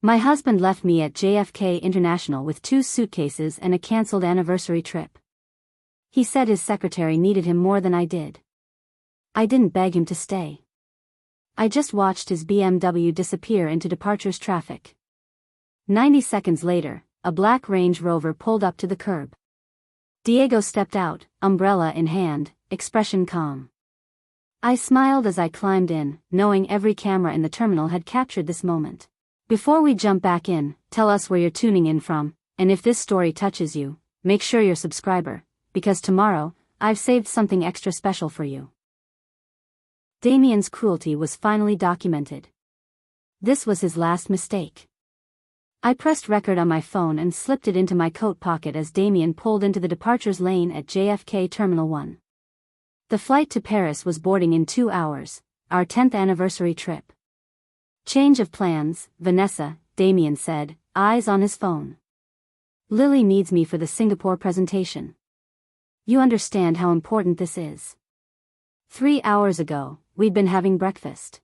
My husband left me at JFK International with 2 suitcases and a cancelled anniversary trip. He said his secretary needed him more than I did. I didn't beg him to stay. I just watched his BMW disappear into departures traffic. 90 seconds later, a black Range Rover pulled up to the curb. Diego stepped out, umbrella in hand, expression calm. I smiled as I climbed in, knowing every camera in the terminal had captured this moment. Before we jump back in, tell us where you're tuning in from, and if this story touches you, make sure you're a subscriber, because tomorrow, I've saved something extra special for you. Damien's cruelty was finally documented. This was his last mistake. I pressed record on my phone and slipped it into my coat pocket as Damien pulled into the departures lane at JFK Terminal 1. The flight to Paris was boarding in 2 hours, our 10th anniversary trip. Change of plans, Vanessa, Damien said, eyes on his phone. Lily needs me for the Singapore presentation. You understand how important this is. 3 hours ago, we'd been having breakfast.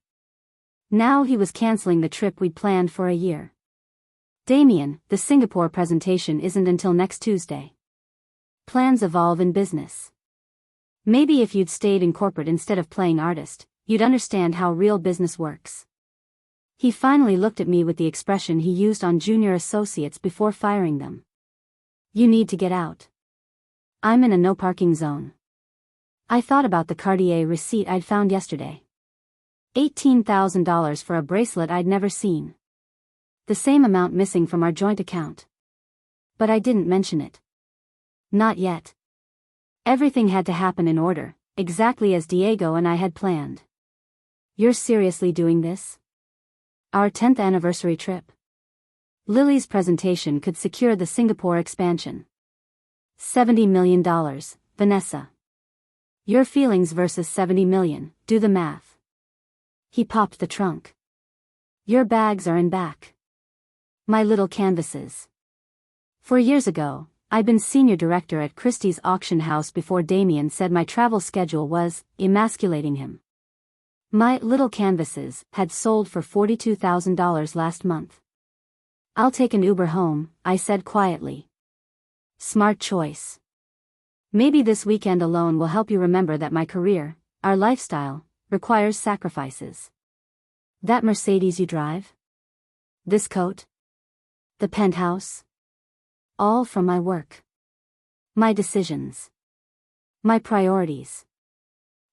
Now he was canceling the trip we'd planned for a year. Damien, the Singapore presentation isn't until next Tuesday. Plans evolve in business. Maybe if you'd stayed in corporate instead of playing artist, you'd understand how real business works. He finally looked at me with the expression he used on junior associates before firing them. You need to get out. I'm in a no parking zone. I thought about the Cartier receipt I'd found yesterday. $18,000 for a bracelet I'd never seen. The same amount missing from our joint account. But I didn't mention it. Not yet. Everything had to happen in order, exactly as Diego and I had planned. You're seriously doing this? Our 10th anniversary trip. Lily's presentation could secure the Singapore expansion. $70 million, Vanessa. Your feelings versus 70 million, do the math. He popped the trunk. Your bags are in back. My little canvases. 4 years ago, I'd been senior director at Christie's auction house before Damien said my travel schedule was emasculating him. My little canvases had sold for $42,000 last month. I'll take an Uber home, I said quietly. Smart choice. Maybe this weekend alone will help you remember that my career, our lifestyle, requires sacrifices. That Mercedes you drive? This coat? The penthouse? All from my work. My decisions. My priorities.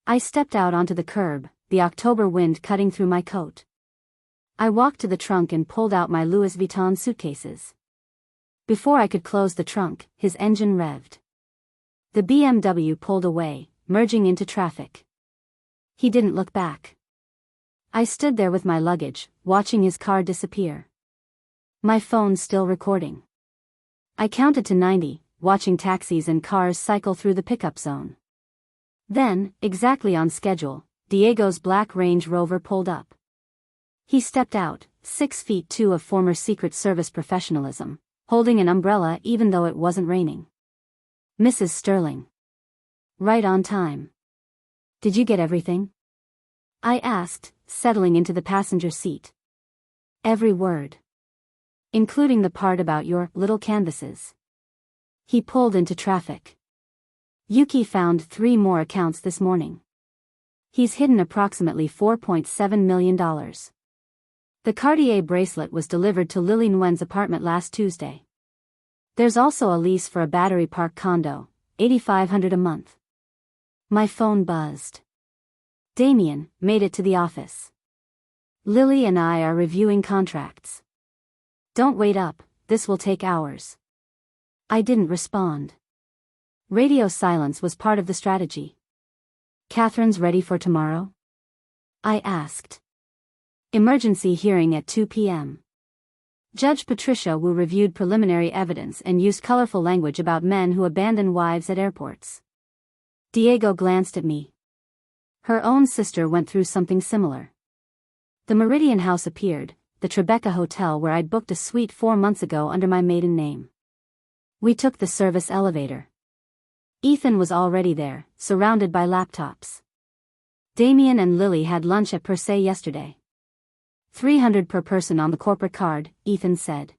I stepped out onto the curb, the October wind cutting through my coat. I walked to the trunk and pulled out my Louis Vuitton suitcases. Before I could close the trunk, his engine revved. The BMW pulled away, merging into traffic. He didn't look back. I stood there with my luggage, watching his car disappear. My phone still recording. I counted to 90, watching taxis and cars cycle through the pickup zone. Then, exactly on schedule, Diego's black Range Rover pulled up. He stepped out, 6'2" of former Secret Service professionalism, holding an umbrella even though it wasn't raining. Mrs. Sterling. Right on time. Did you get everything? I asked, settling into the passenger seat. Every word. Including the part about your little canvases. He pulled into traffic. Yuki found 3 more accounts this morning. He's hidden approximately $4.7 million. The Cartier bracelet was delivered to Lily Nguyen's apartment last Tuesday. There's also a lease for a Battery Park condo, $8,500 a month. My phone buzzed. Damien made it to the office. Lily and I are reviewing contracts. Don't wait up, this will take hours. I didn't respond. Radio silence was part of the strategy. Catherine's ready for tomorrow? I asked. Emergency hearing at 2 p.m. Judge Patricia Wu reviewed preliminary evidence and used colorful language about men who abandon wives at airports. Diego glanced at me. Her own sister went through something similar. The Meridian House appeared, the Tribeca Hotel where I'd booked a suite 4 months ago under my maiden name. We took the service elevator. Ethan was already there, surrounded by laptops. Damien and Lily had lunch at Per Se yesterday. $300 per person on the corporate card, Ethan said.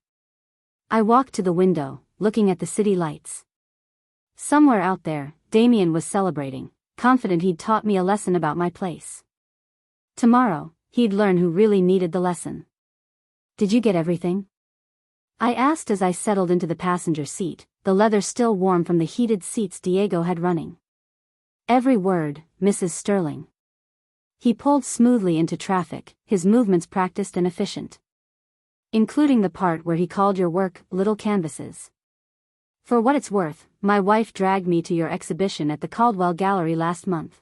I walked to the window, looking at the city lights. Somewhere out there, Damien was celebrating, confident he'd taught me a lesson about my place. Tomorrow, he'd learn who really needed the lesson. Did you get everything? I asked as I settled into the passenger seat, the leather still warm from the heated seats Diego had running. Every word, Mrs. Sterling. He pulled smoothly into traffic, his movements practiced and efficient. Including the part where he called your work, little canvases. For what it's worth, my wife dragged me to your exhibition at the Caldwell Gallery last month.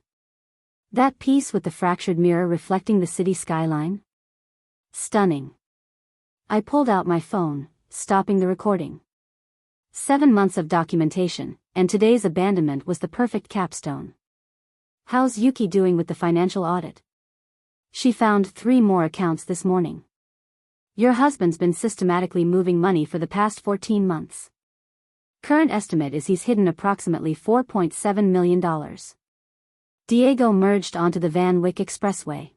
That piece with the fractured mirror reflecting the city skyline? Stunning. I pulled out my phone, stopping the recording. 7 months of documentation, and today's abandonment was the perfect capstone. How's Yuki doing with the financial audit? She found 3 more accounts this morning. Your husband's been systematically moving money for the past 14 months. Current estimate is he's hidden approximately $4.7 million. Diego merged onto the Van Wyck Expressway.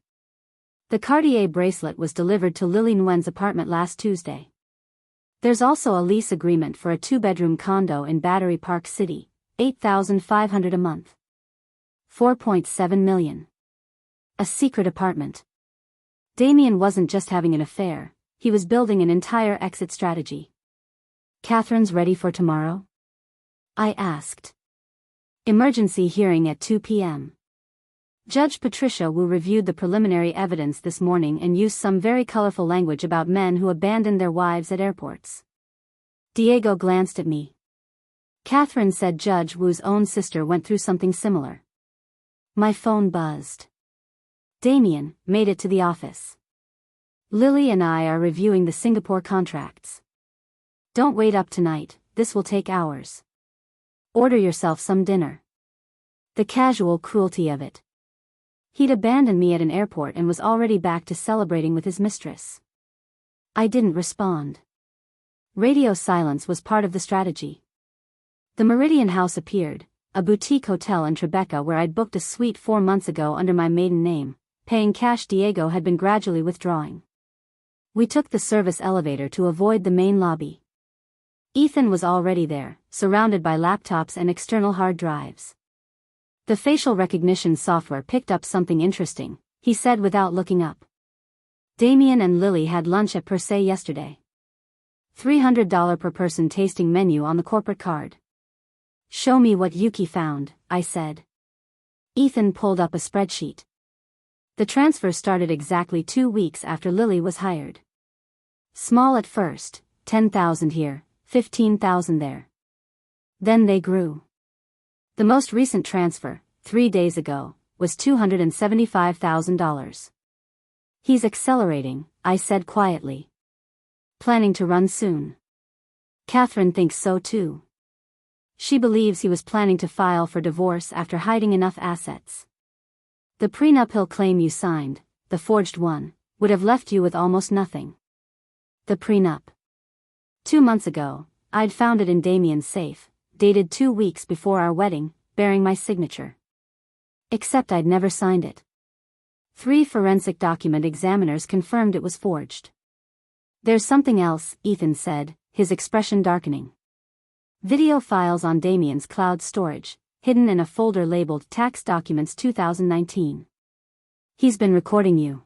The Cartier bracelet was delivered to Lily Nguyen's apartment last Tuesday. There's also a lease agreement for a 2-bedroom condo in Battery Park City, $8,500 a month. $4.7 million. A secret apartment. Damien wasn't just having an affair, he was building an entire exit strategy. Catherine's ready for tomorrow? I asked. Emergency hearing at 2 p.m. Judge Patricia Wu reviewed the preliminary evidence this morning and used some very colorful language about men who abandoned their wives at airports. Diego glanced at me. Catherine said Judge Wu's own sister went through something similar. My phone buzzed. Damien made it to the office. Lily and I are reviewing the Singapore contracts. Don't wait up tonight, this will take hours. Order yourself some dinner. The casual cruelty of it. He'd abandoned me at an airport and was already back to celebrating with his mistress. I didn't respond. Radio silence was part of the strategy. The Meridian House appeared, a boutique hotel in Tribeca where I'd booked a suite 4 months ago under my maiden name, paying cash Diego had been gradually withdrawing. We took the service elevator to avoid the main lobby. Ethan was already there, surrounded by laptops and external hard drives. The facial recognition software picked up something interesting, he said without looking up. Damien and Lily had lunch at Per Se yesterday. $300 per person tasting menu on the corporate card. Show me what Yuki found, I said. Ethan pulled up a spreadsheet. The transfer started exactly 2 weeks after Lily was hired. Small at first, 10,000 here, 15,000 there. Then they grew. The most recent transfer, 3 days ago, was $275,000. He's accelerating, I said quietly. Planning to run soon. Catherine thinks so too. She believes he was planning to file for divorce after hiding enough assets. The prenup he'll claim you signed, the forged one, would have left you with almost nothing. The prenup. 2 months ago, I'd found it in Damien's safe, dated 2 weeks before our wedding, bearing my signature. Except I'd never signed it. 3 forensic document examiners confirmed it was forged. There's something else, Ethan said, his expression darkening. Video files on Damien's cloud storage, hidden in a folder labeled Tax Documents 2019. He's been recording you.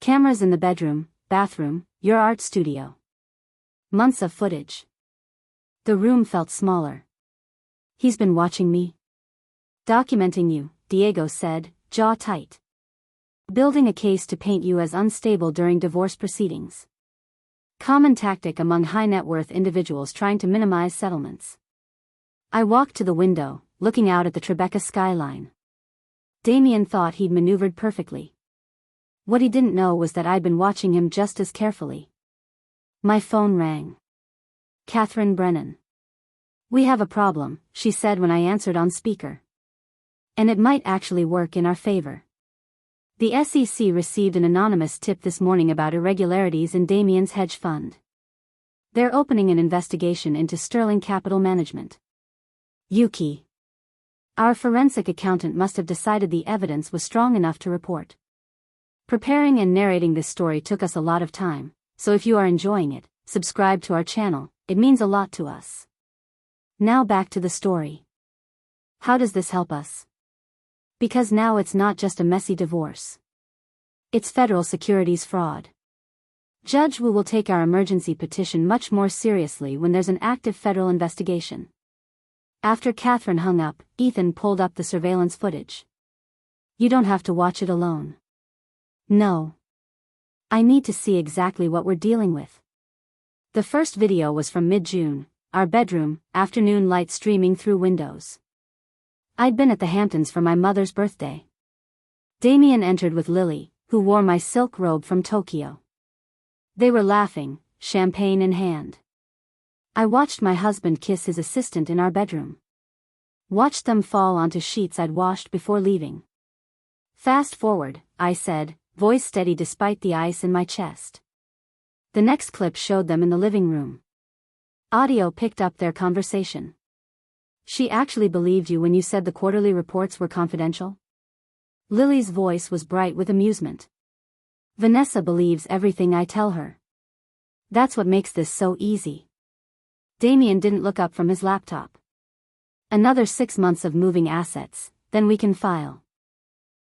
Cameras in the bedroom, bathroom, your art studio. Months of footage. The room felt smaller. He's been watching me. Documenting you, Diego said, jaw tight. Building a case to paint you as unstable during divorce proceedings. Common tactic among high-net-worth individuals trying to minimize settlements. I walked to the window, looking out at the Tribeca skyline. Damien thought he'd maneuvered perfectly. What he didn't know was that I'd been watching him just as carefully. My phone rang. Catherine Brennan. We have a problem, she said when I answered on speaker. And it might actually work in our favor. The SEC received an anonymous tip this morning about irregularities in Damien's hedge fund. They're opening an investigation into Sterling Capital Management. Yuki. Our forensic accountant must have decided the evidence was strong enough to report. Preparing and narrating this story took us a lot of time, so if you are enjoying it, subscribe to our channel, it means a lot to us. Now back to the story. How does this help us? Because now it's not just a messy divorce. It's federal securities fraud. Judge Wu will take our emergency petition much more seriously when there's an active federal investigation. After Catherine hung up, Ethan pulled up the surveillance footage. You don't have to watch it alone. No. I need to see exactly what we're dealing with. The first video was from mid-June, our bedroom, afternoon light streaming through windows. I'd been at the Hamptons for my mother's birthday. Damien entered with Lily, who wore my silk robe from Tokyo. They were laughing, champagne in hand. I watched my husband kiss his assistant in our bedroom. Watched them fall onto sheets I'd washed before leaving. Fast forward, I said, voice steady despite the ice in my chest. The next clip showed them in the living room. Audio picked up their conversation. She actually believed you when you said the quarterly reports were confidential? Lily's voice was bright with amusement. Vanessa believes everything I tell her. That's what makes this so easy. Damien didn't look up from his laptop. Another 6 months of moving assets, then we can file.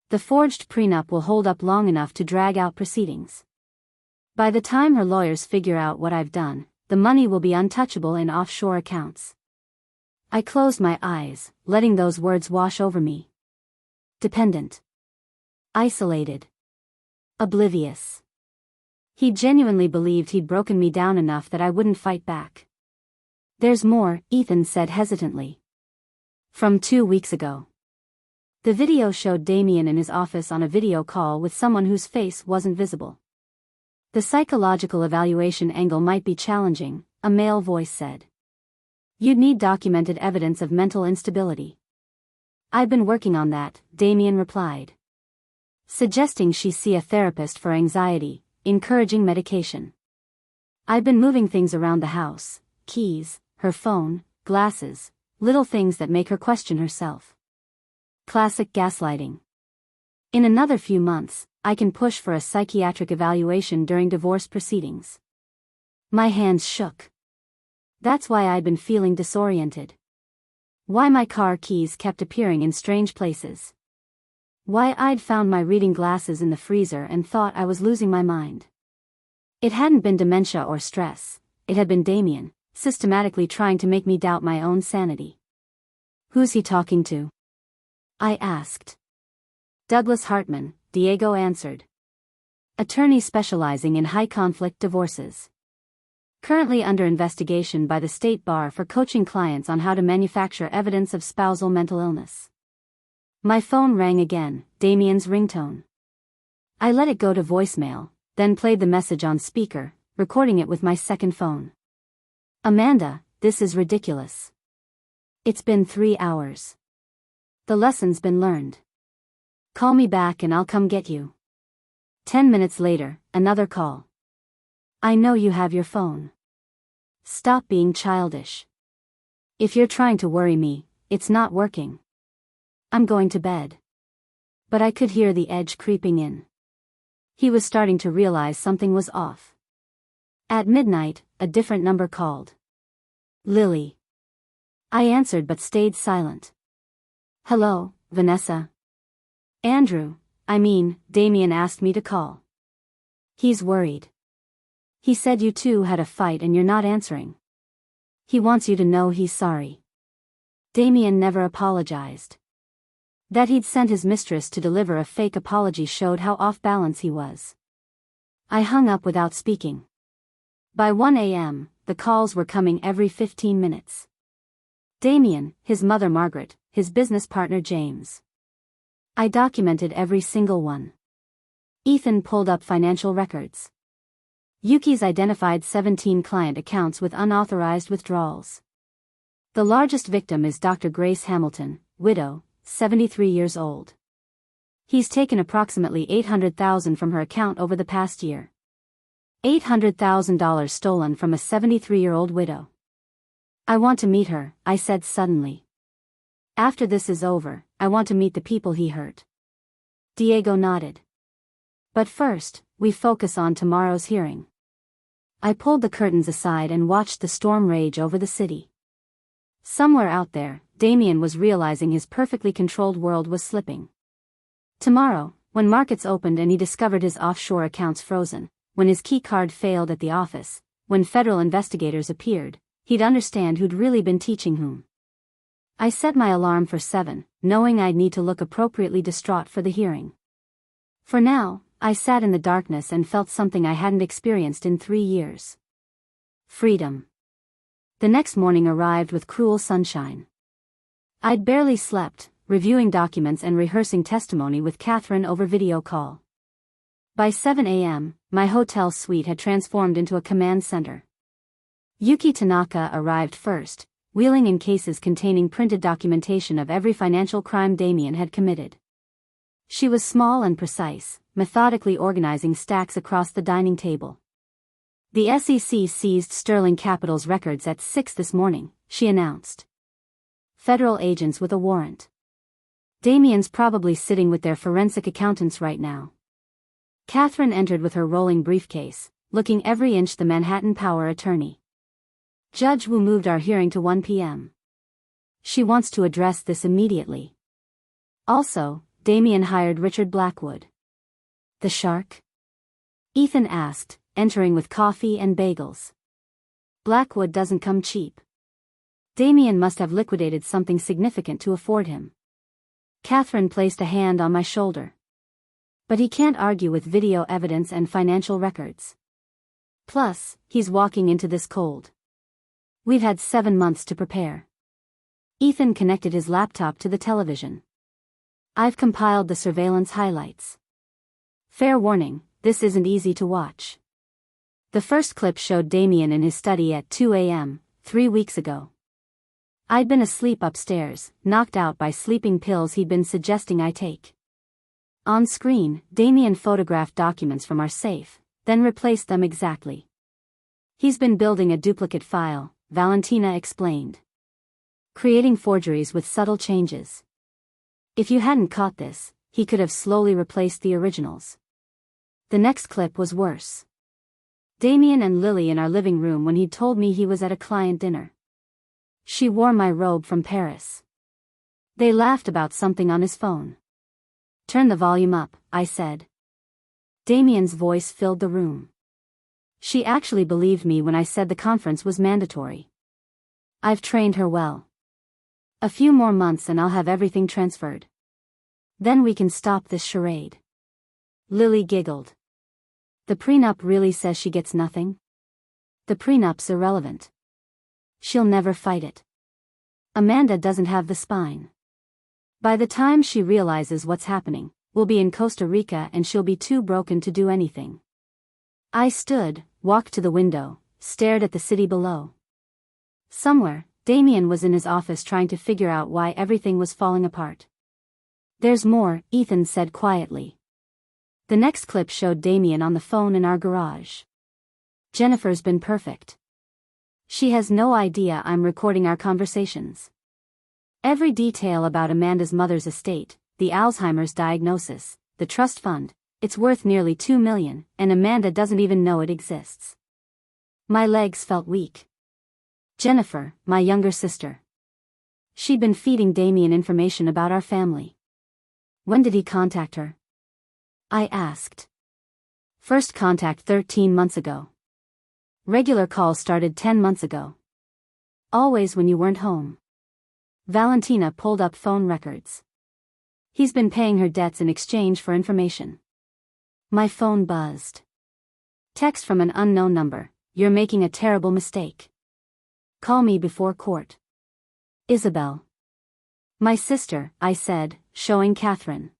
The forged prenup will hold up long enough to drag out proceedings. By the time her lawyers figure out what I've done, the money will be untouchable in offshore accounts. I closed my eyes, letting those words wash over me. Dependent. Isolated. Oblivious. He genuinely believed he'd broken me down enough that I wouldn't fight back. There's more, Ethan said hesitantly. From 2 weeks ago. The video showed Damien in his office on a video call with someone whose face wasn't visible. The psychological evaluation angle might be challenging, a male voice said. You'd need documented evidence of mental instability. I've been working on that, Damien replied. Suggesting she see a therapist for anxiety, encouraging medication. I've been moving things around the house, keys, her phone, glasses, little things that make her question herself. Classic gaslighting. In another few months, I can push for a psychiatric evaluation during divorce proceedings. My hands shook. That's why I'd been feeling disoriented. Why my car keys kept appearing in strange places. Why I'd found my reading glasses in the freezer and thought I was losing my mind. It hadn't been dementia or stress, it had been Damien, systematically trying to make me doubt my own sanity. Who's he talking to? I asked. Douglas Hartman, Diego answered. Attorney specializing in high-conflict divorces. Currently under investigation by the State Bar for coaching clients on how to manufacture evidence of spousal mental illness. My phone rang again, Damien's ringtone. I let it go to voicemail, then played the message on speaker, recording it with my second phone. Amanda, this is ridiculous. It's been 3 hours. The lesson's been learned. Call me back and I'll come get you. 10 minutes later, another call. I know you have your phone. Stop being childish. If you're trying to worry me, it's not working. I'm going to bed. But I could hear the edge creeping in. He was starting to realize something was off. At midnight, a different number called. Lily. I answered but stayed silent. Hello, Vanessa. Damien asked me to call. He's worried. He said you two had a fight and you're not answering. He wants you to know he's sorry. Damien never apologized. That he'd sent his mistress to deliver a fake apology showed how off balance he was. I hung up without speaking. By 1 a.m., the calls were coming every 15 minutes. Damien, his mother Margaret, his business partner James. I documented every single one. Ethan pulled up financial records. Yuki's identified 17 client accounts with unauthorized withdrawals. The largest victim is Dr. Grace Hamilton, widow, 73 years old. He's taken approximately $800,000 from her account over the past year. $800,000 stolen from a 73-year-old widow. I want to meet her, I said suddenly. After this is over, I want to meet the people he hurt. Diego nodded. But first, we focus on tomorrow's hearing. I pulled the curtains aside and watched the storm rage over the city. Somewhere out there, Damien was realizing his perfectly controlled world was slipping. Tomorrow, when markets opened and he discovered his offshore accounts frozen, when his key card failed at the office, when federal investigators appeared, he'd understand who'd really been teaching whom. I set my alarm for 7, knowing I'd need to look appropriately distraught for the hearing. For now, I sat in the darkness and felt something I hadn't experienced in 3 years. Freedom. The next morning arrived with cruel sunshine. I'd barely slept, reviewing documents and rehearsing testimony with Catherine over video call. By 7 a.m., my hotel suite had transformed into a command center. Yuki Tanaka arrived first, wheeling in cases containing printed documentation of every financial crime Damien had committed. She was small and precise, methodically organizing stacks across the dining table. The SEC seized Sterling Capital's records at 6 this morning, she announced. Federal agents with a warrant. Damien's probably sitting with their forensic accountants right now. Catherine entered with her rolling briefcase, looking every inch the Manhattan power attorney. Judge Wu moved our hearing to 1 p.m. She wants to address this immediately. Also, Damien hired Richard Blackwood. The shark? Ethan asked, entering with coffee and bagels. Blackwood doesn't come cheap. Damien must have liquidated something significant to afford him. Catherine placed a hand on my shoulder. But he can't argue with video evidence and financial records. Plus, he's walking into this cold. We've had 7 months to prepare. Ethan connected his laptop to the television. I've compiled the surveillance highlights. Fair warning, this isn't easy to watch. The first clip showed Damien in his study at 2 a.m., 3 weeks ago. I'd been asleep upstairs, knocked out by sleeping pills he'd been suggesting I take. On screen, Damien photographed documents from our safe, then replaced them exactly. He's been building a duplicate file, Valentina explained. Creating forgeries with subtle changes. If you hadn't caught this, he could have slowly replaced the originals. The next clip was worse. Damien and Lily in our living room when he'd told me he was at a client dinner. She wore my robe from Paris. They laughed about something on his phone. Turn the volume up, I said. Damien's voice filled the room. She actually believed me when I said the conference was mandatory. I've trained her well. A few more months and I'll have everything transferred. Then we can stop this charade. Lily giggled. The prenup really says she gets nothing? The prenup's irrelevant. She'll never fight it. Amanda doesn't have the spine. By the time she realizes what's happening, we'll be in Costa Rica and she'll be too broken to do anything. I stood, walked to the window, stared at the city below. Somewhere, Damien was in his office trying to figure out why everything was falling apart. There's more, Ethan said quietly. The next clip showed Damien on the phone in our garage. Jennifer's been perfect. She has no idea I'm recording our conversations. Every detail about Amanda's mother's estate, the Alzheimer's diagnosis, the trust fund, it's worth nearly $2 million, and Amanda doesn't even know it exists. My legs felt weak. Jennifer, my younger sister. She'd been feeding Damien information about our family. When did he contact her? I asked. First contact 13 months ago. Regular calls started 10 months ago. Always when you weren't home. Valentina pulled up phone records. He's been paying her debts in exchange for information. My phone buzzed. Text from an unknown number, you're making a terrible mistake. Call me before court. Isabel. My sister, I said, showing Catherine.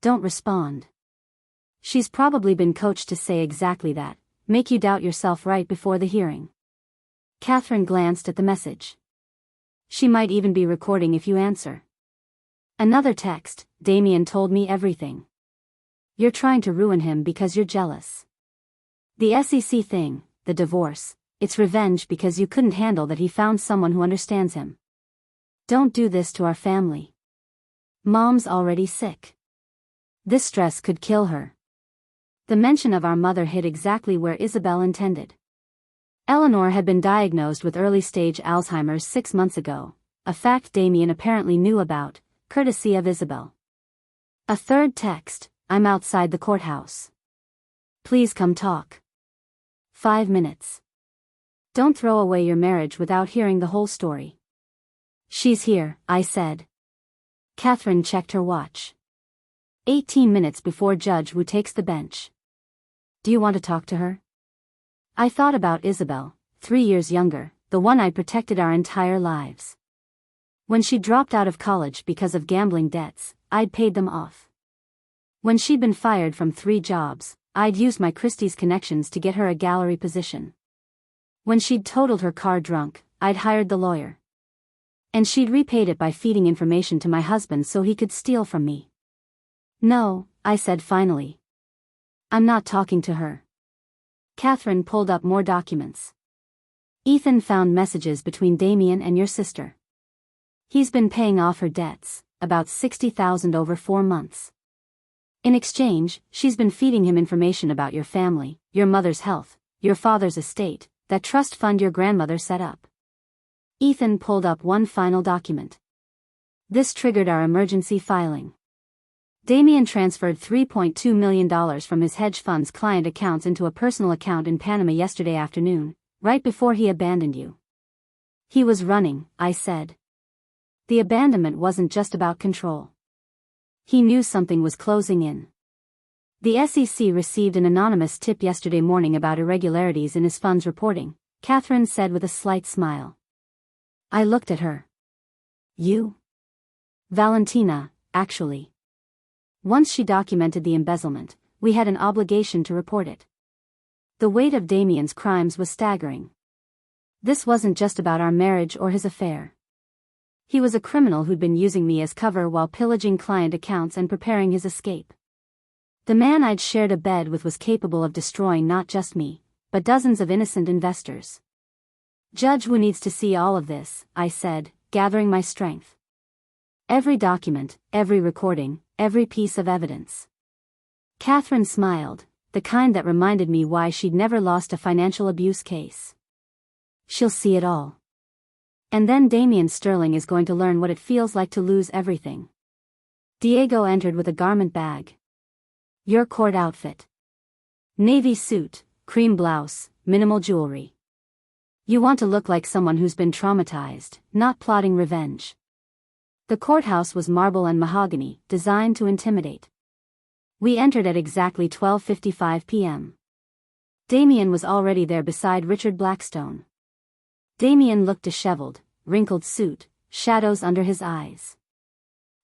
Don't respond. She's probably been coached to say exactly that, make you doubt yourself right before the hearing. Catherine glanced at the message. She might even be recording if you answer. Another text, Damien told me everything. You're trying to ruin him because you're jealous. The SEC thing, the divorce, it's revenge because you couldn't handle that he found someone who understands him. Don't do this to our family. Mom's already sick. This stress could kill her. The mention of our mother hit exactly where Isabel intended. Eleanor had been diagnosed with early-stage Alzheimer's 6 months ago, a fact Damien apparently knew about, courtesy of Isabel. A third text: I'm outside the courthouse. Please come talk. 5 minutes. Don't throw away your marriage without hearing the whole story. She's here, I said. Catherine checked her watch. 18 minutes before Judge Wu takes the bench. Do you want to talk to her? I thought about Isabel, 3 years younger, the one I protected our entire lives. When she dropped out of college because of gambling debts, I'd paid them off. When she'd been fired from 3 jobs, I'd used my Christie's connections to get her a gallery position. When she'd totaled her car drunk, I'd hired the lawyer. And she'd repaid it by feeding information to my husband so he could steal from me. No, I said finally. I'm not talking to her. Catherine pulled up more documents. Ethan found messages between Damien and your sister. He's been paying off her debts, about $60,000 over 4 months. In exchange, she's been feeding him information about your family, your mother's health, your father's estate, that trust fund your grandmother set up. Ethan pulled up one final document. This triggered our emergency filing. Damien transferred $3.2 million from his hedge fund's client accounts into a personal account in Panama yesterday afternoon, right before he abandoned you. He was running, I said. The abandonment wasn't just about control. He knew something was closing in. The SEC received an anonymous tip yesterday morning about irregularities in his fund's reporting, Catherine said with a slight smile. I looked at her. You? Valentina, actually. Once she documented the embezzlement, we had an obligation to report it. The weight of Damien's crimes was staggering. This wasn't just about our marriage or his affair. He was a criminal who'd been using me as cover while pillaging client accounts and preparing his escape. The man I'd shared a bed with was capable of destroying not just me, but dozens of innocent investors. Judge Wu needs to see all of this, I said, gathering my strength. Every document, every recording, every piece of evidence. Catherine smiled, the kind that reminded me why she'd never lost a financial abuse case. She'll see it all. And then Damien Sterling is going to learn what it feels like to lose everything. Diego entered with a garment bag. Your court outfit. Navy suit, cream blouse, minimal jewelry. You want to look like someone who's been traumatized, not plotting revenge. The courthouse was marble and mahogany, designed to intimidate. We entered at exactly 12:55 p.m. Damien was already there beside Richard Blackstone. Damien looked disheveled, wrinkled suit, shadows under his eyes.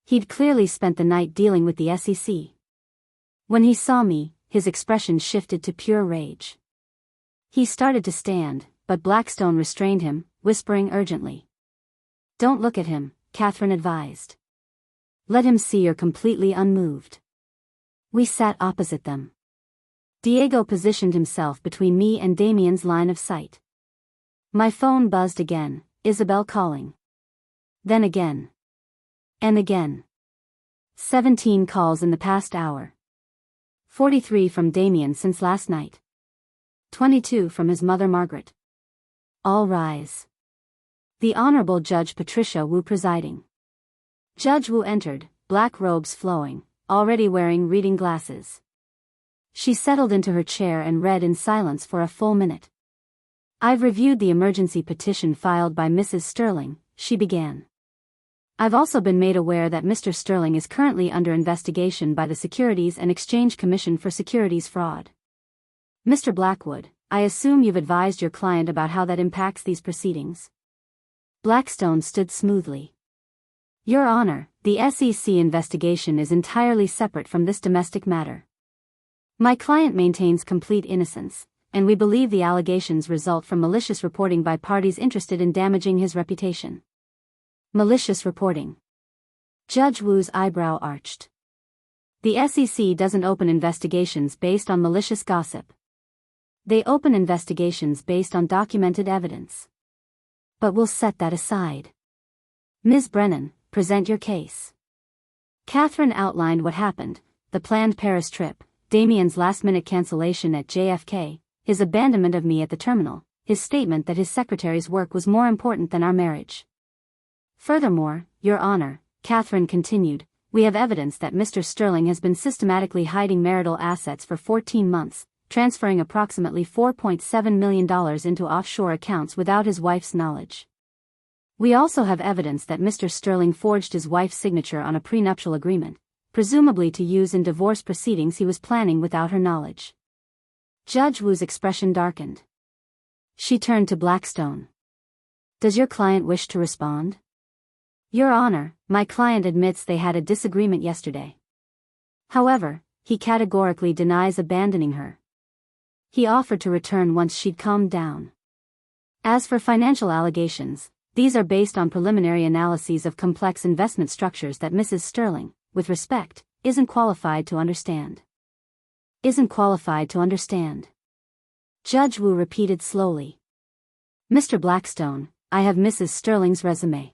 He'd clearly spent the night dealing with the SEC. When he saw me, his expression shifted to pure rage. He started to stand, but Blackstone restrained him, whispering urgently. Don't look at him, Catherine advised. Let him see you're completely unmoved. We sat opposite them. Diego positioned himself between me and Damien's line of sight. My phone buzzed again, Isabel calling. Then again. And again. 17 calls in the past hour. 43 from Damien since last night. 22 from his mother Margaret. All rise. The Honorable Judge Patricia Wu presiding. Judge Wu entered, black robes flowing, already wearing reading glasses. She settled into her chair and read in silence for a full minute. I've reviewed the emergency petition filed by Mrs. Sterling, she began. I've also been made aware that Mr. Sterling is currently under investigation by the Securities and Exchange Commission for securities fraud. Mr. Blackwood, I assume you've advised your client about how that impacts these proceedings. Blackstone stood smoothly. Your Honor, the SEC investigation is entirely separate from this domestic matter. My client maintains complete innocence, and we believe the allegations result from malicious reporting by parties interested in damaging his reputation. Malicious reporting. Judge Wu's eyebrow arched. The SEC doesn't open investigations based on malicious gossip. They open investigations based on documented evidence. But we'll set that aside. Ms. Brennan, present your case. Catherine outlined what happened, the planned Paris trip, Damien's last-minute cancellation at JFK, his abandonment of me at the terminal, his statement that his secretary's work was more important than our marriage. Furthermore, Your Honor, Catherine continued, we have evidence that Mr. Sterling has been systematically hiding marital assets for 14 months, transferring approximately $4.7 million into offshore accounts without his wife's knowledge. We also have evidence that Mr. Sterling forged his wife's signature on a prenuptial agreement, presumably to use in divorce proceedings he was planning without her knowledge. Judge Wu's expression darkened. She turned to Blackstone. Does your client wish to respond? Your Honor, my client admits they had a disagreement yesterday. However, he categorically denies abandoning her. He offered to return once she'd calmed down. As for financial allegations, these are based on preliminary analyses of complex investment structures that Mrs. Sterling, with respect, isn't qualified to understand. Isn't qualified to understand. Judge Wu repeated slowly. Mr. Blackstone, I have Mrs. Sterling's resume.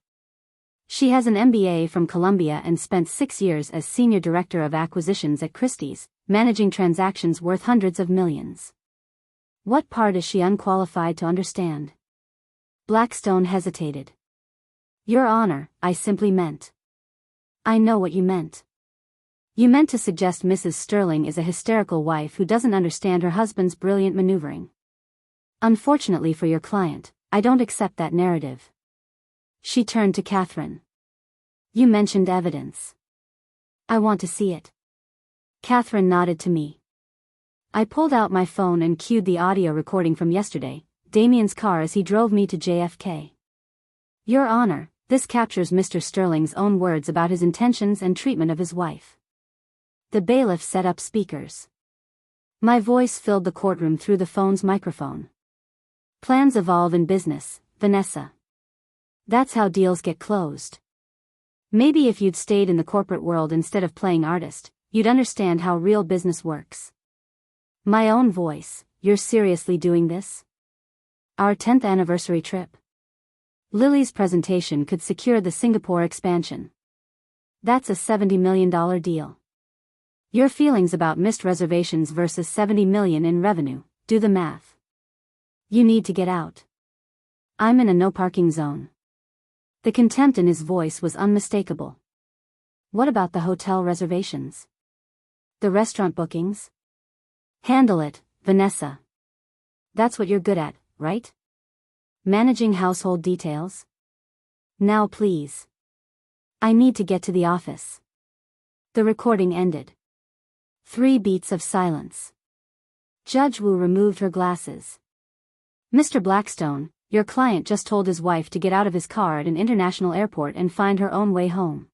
She has an MBA from Columbia and spent 6 years as Senior Director of Acquisitions at Christie's, managing transactions worth hundreds of millions. What part is she unqualified to understand? Blackstone hesitated. Your Honor, I simply meant. I know what you meant. You meant to suggest Mrs. Sterling is a hysterical wife who doesn't understand her husband's brilliant maneuvering. Unfortunately for your client, I don't accept that narrative. She turned to Catherine. You mentioned evidence. I want to see it. Catherine nodded to me. I pulled out my phone and cued the audio recording from yesterday, Damien's car as he drove me to JFK. Your Honor, this captures Mr. Sterling's own words about his intentions and treatment of his wife. The bailiff set up speakers. My voice filled the courtroom through the phone's microphone. Plans evolve in business, Vanessa. That's how deals get closed. Maybe if you'd stayed in the corporate world instead of playing artist, you'd understand how real business works. My own voice, you're seriously doing this? Our 10th anniversary trip. Lily's presentation could secure the Singapore expansion. That's a $70 million deal. Your feelings about missed reservations versus $70 million in revenue, do the math. You need to get out. I'm in a no parking zone. The contempt in his voice was unmistakable. What about the hotel reservations? The restaurant bookings? Handle it, Vanessa. That's what you're good at, right? Managing household details? Now please. I need to get to the office. The recording ended. 3 beats of silence. Judge Wu removed her glasses. Mr. Blackstone, your client just told his wife to get out of his car at an international airport and find her own way home.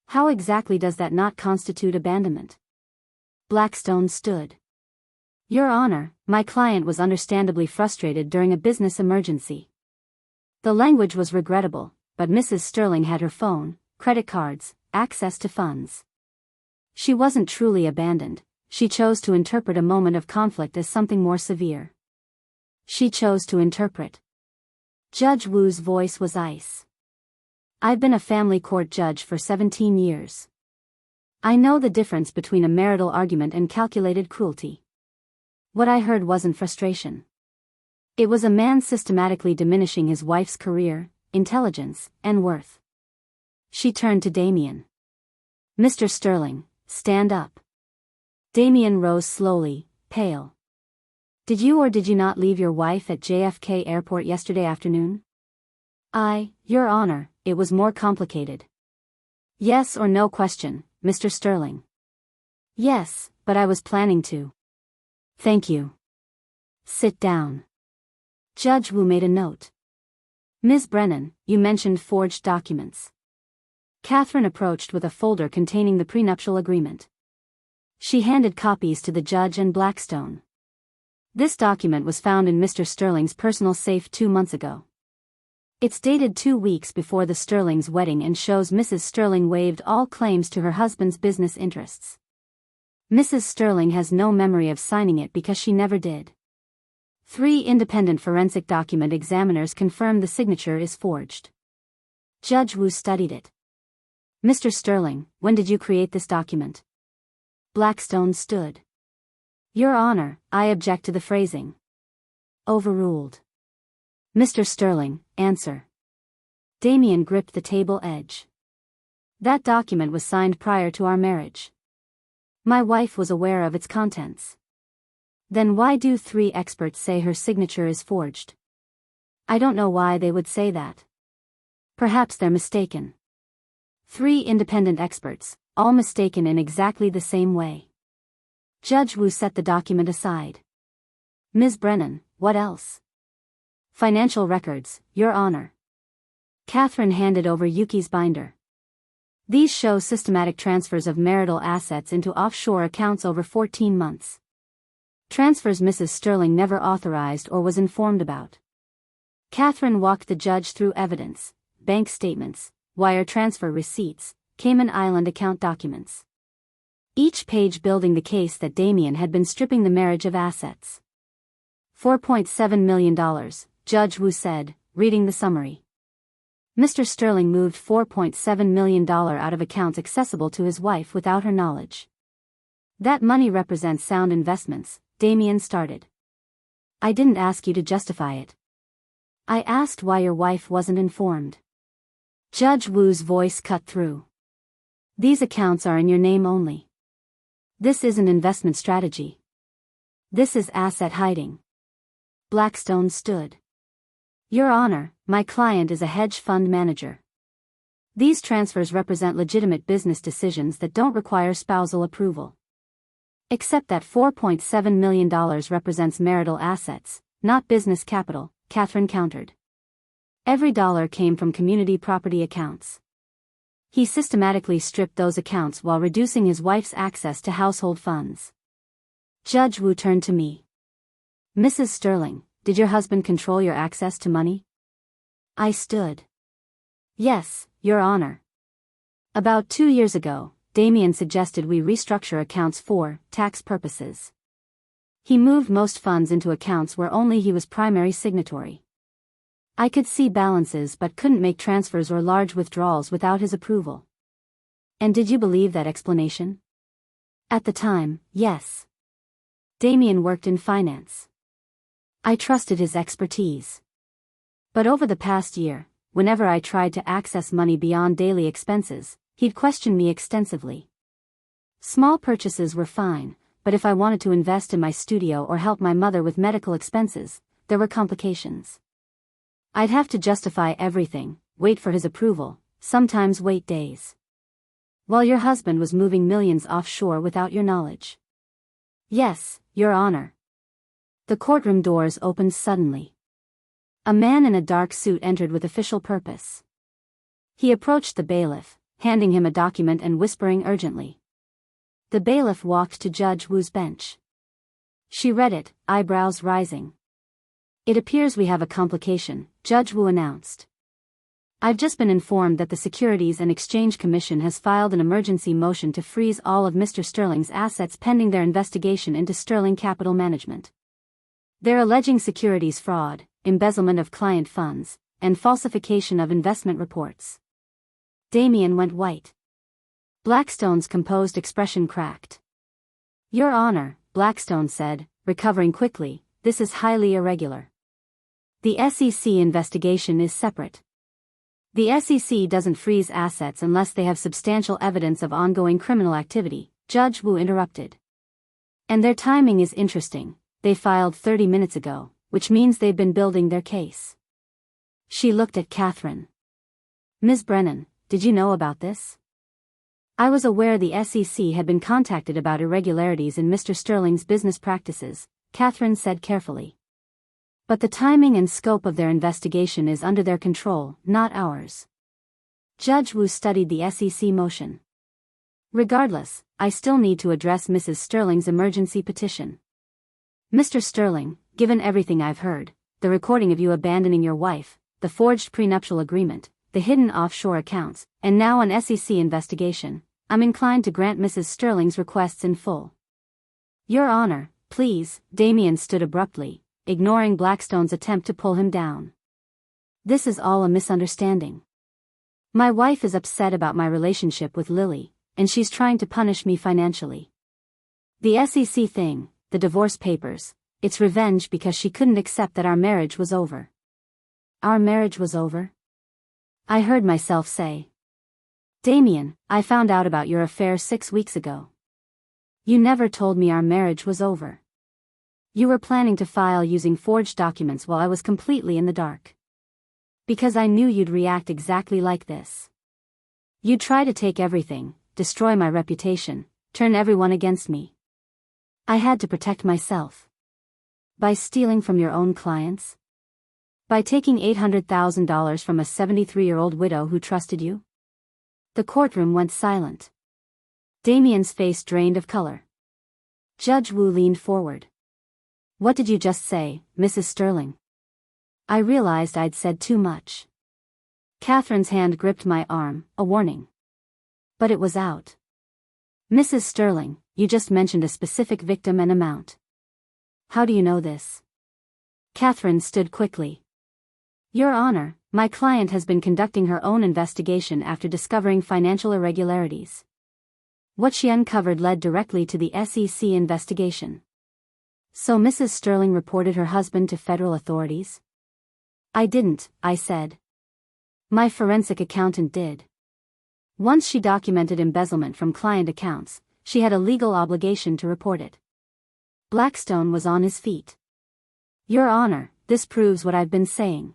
How exactly does that not constitute abandonment? Blackstone stood. Your Honor, my client was understandably frustrated during a business emergency. The language was regrettable, but Mrs. Sterling had her phone, credit cards, access to funds. She wasn't truly abandoned, she chose to interpret a moment of conflict as something more severe. She chose to interpret. Judge Wu's voice was ice. I've been a family court judge for 17 years. I know the difference between a marital argument and calculated cruelty. What I heard wasn't frustration. It was a man systematically diminishing his wife's career, intelligence, and worth. She turned to Damien. Mr. Sterling, stand up. Damien rose slowly, pale. Did you or did you not leave your wife at JFK Airport yesterday afternoon? Your Honor, it was more complicated. Yes or no question, Mr. Sterling. Yes, but I was planning to. Thank you. Sit down. Judge Wu made a note. Ms. Brennan, you mentioned forged documents. Catherine approached with a folder containing the prenuptial agreement. She handed copies to the judge and Blackstone. This document was found in Mr. Sterling's personal safe 2 months ago. It's dated 2 weeks before the Sterling's wedding and shows Mrs. Sterling waived all claims to her husband's business interests. Mrs. Sterling has no memory of signing it because she never did. 3 independent forensic document examiners confirm the signature is forged. Judge Wu studied it. Mr. Sterling, when did you create this document? Blackstone stood. Your Honor, I object to the phrasing. Overruled. Mr. Sterling, answer. Damien gripped the table edge. That document was signed prior to our marriage. My wife was aware of its contents. Then why do 3 experts say her signature is forged? I don't know why they would say that. Perhaps they're mistaken. 3 independent experts, all mistaken in exactly the same way. Judge Wu set the document aside. Ms. Brennan, what else? Financial records, Your Honor. Catherine handed over Yuki's binder. These show systematic transfers of marital assets into offshore accounts over 14 months. Transfers Mrs. Sterling never authorized or was informed about. Catherine walked the judge through evidence, bank statements, wire transfer receipts, Cayman Island account documents. Each page building the case that Damien had been stripping the marriage of assets. $4.7 million, Judge Wu said, reading the summary. Mr. Sterling moved $4.7 million out of accounts accessible to his wife without her knowledge. That money represents sound investments, Damien started. I didn't ask you to justify it. I asked why your wife wasn't informed. Judge Wu's voice cut through. These accounts are in your name only. This isn't investment strategy. This is asset hiding. Blackstone stood. Your Honor, my client is a hedge fund manager. These transfers represent legitimate business decisions that don't require spousal approval. Except that $4.7 million represents marital assets, not business capital, Catherine countered. Every dollar came from community property accounts. He systematically stripped those accounts while reducing his wife's access to household funds. Judge Wu turned to me. Mrs. Sterling, did your husband control your access to money? I stood. Yes, Your Honor. About 2 years ago, Damien suggested we restructure accounts for tax purposes. He moved most funds into accounts where only he was primary signatory. I could see balances but couldn't make transfers or large withdrawals without his approval. And did you believe that explanation? At the time, yes. Damien worked in finance. I trusted his expertise. But over the past year, whenever I tried to access money beyond daily expenses, he'd question me extensively. Small purchases were fine, but if I wanted to invest in my studio or help my mother with medical expenses, there were complications. I'd have to justify everything, wait for his approval, sometimes wait days. While your husband was moving millions offshore without your knowledge. Yes, Your Honor. The courtroom doors opened suddenly. A man in a dark suit entered with official purpose. He approached the bailiff, handing him a document and whispering urgently. The bailiff walked to Judge Wu's bench. She read it, eyebrows rising. It appears we have a complication, Judge Wu announced. I've just been informed that the Securities and Exchange Commission has filed an emergency motion to freeze all of Mr. Sterling's assets pending their investigation into Sterling Capital Management. They're alleging securities fraud, embezzlement of client funds, and falsification of investment reports. Damien went white. Blackstone's composed expression cracked. Your Honor, Blackstone said, recovering quickly, this is highly irregular. The SEC investigation is separate. The SEC doesn't freeze assets unless they have substantial evidence of ongoing criminal activity, Judge Wu interrupted. And their timing is interesting, they filed 30 minutes ago, which means they've been building their case. She looked at Catherine. Ms. Brennan, did you know about this? I was aware the SEC had been contacted about irregularities in Mr. Sterling's business practices, Catherine said carefully. But the timing and scope of their investigation is under their control, not ours. Judge Wu studied the SEC motion. Regardless, I still need to address Mrs. Sterling's emergency petition. Mr. Sterling, given everything I've heard, the recording of you abandoning your wife, the forged prenuptial agreement, the hidden offshore accounts, and now an SEC investigation, I'm inclined to grant Mrs. Sterling's requests in full. Your Honor, please, Damien stood abruptly, ignoring Blackstone's attempt to pull him down. This is all a misunderstanding. My wife is upset about my relationship with Lily, and she's trying to punish me financially. The SEC thing, the divorce papers. It's revenge because she couldn't accept that our marriage was over. Our marriage was over? I heard myself say. Damien, I found out about your affair 6 weeks ago. You never told me our marriage was over. You were planning to file using forged documents while I was completely in the dark. Because I knew you'd react exactly like this. You'd try to take everything, destroy my reputation, turn everyone against me. I had to protect myself. By stealing from your own clients? By taking $800,000 from a 73-year-old widow who trusted you? The courtroom went silent. Damien's face drained of color. Judge Wu leaned forward. What did you just say, Mrs. Sterling? I realized I'd said too much. Catherine's hand gripped my arm, a warning. But it was out. Mrs. Sterling, you just mentioned a specific victim and amount. How do you know this? Catherine stood quickly. Your Honor, my client has been conducting her own investigation after discovering financial irregularities. What she uncovered led directly to the SEC investigation. So Mrs. Sterling reported her husband to federal authorities? I didn't, I said. My forensic accountant did. Once she documented embezzlement from client accounts, she had a legal obligation to report it. Blackstone was on his feet. Your Honor, this proves what I've been saying.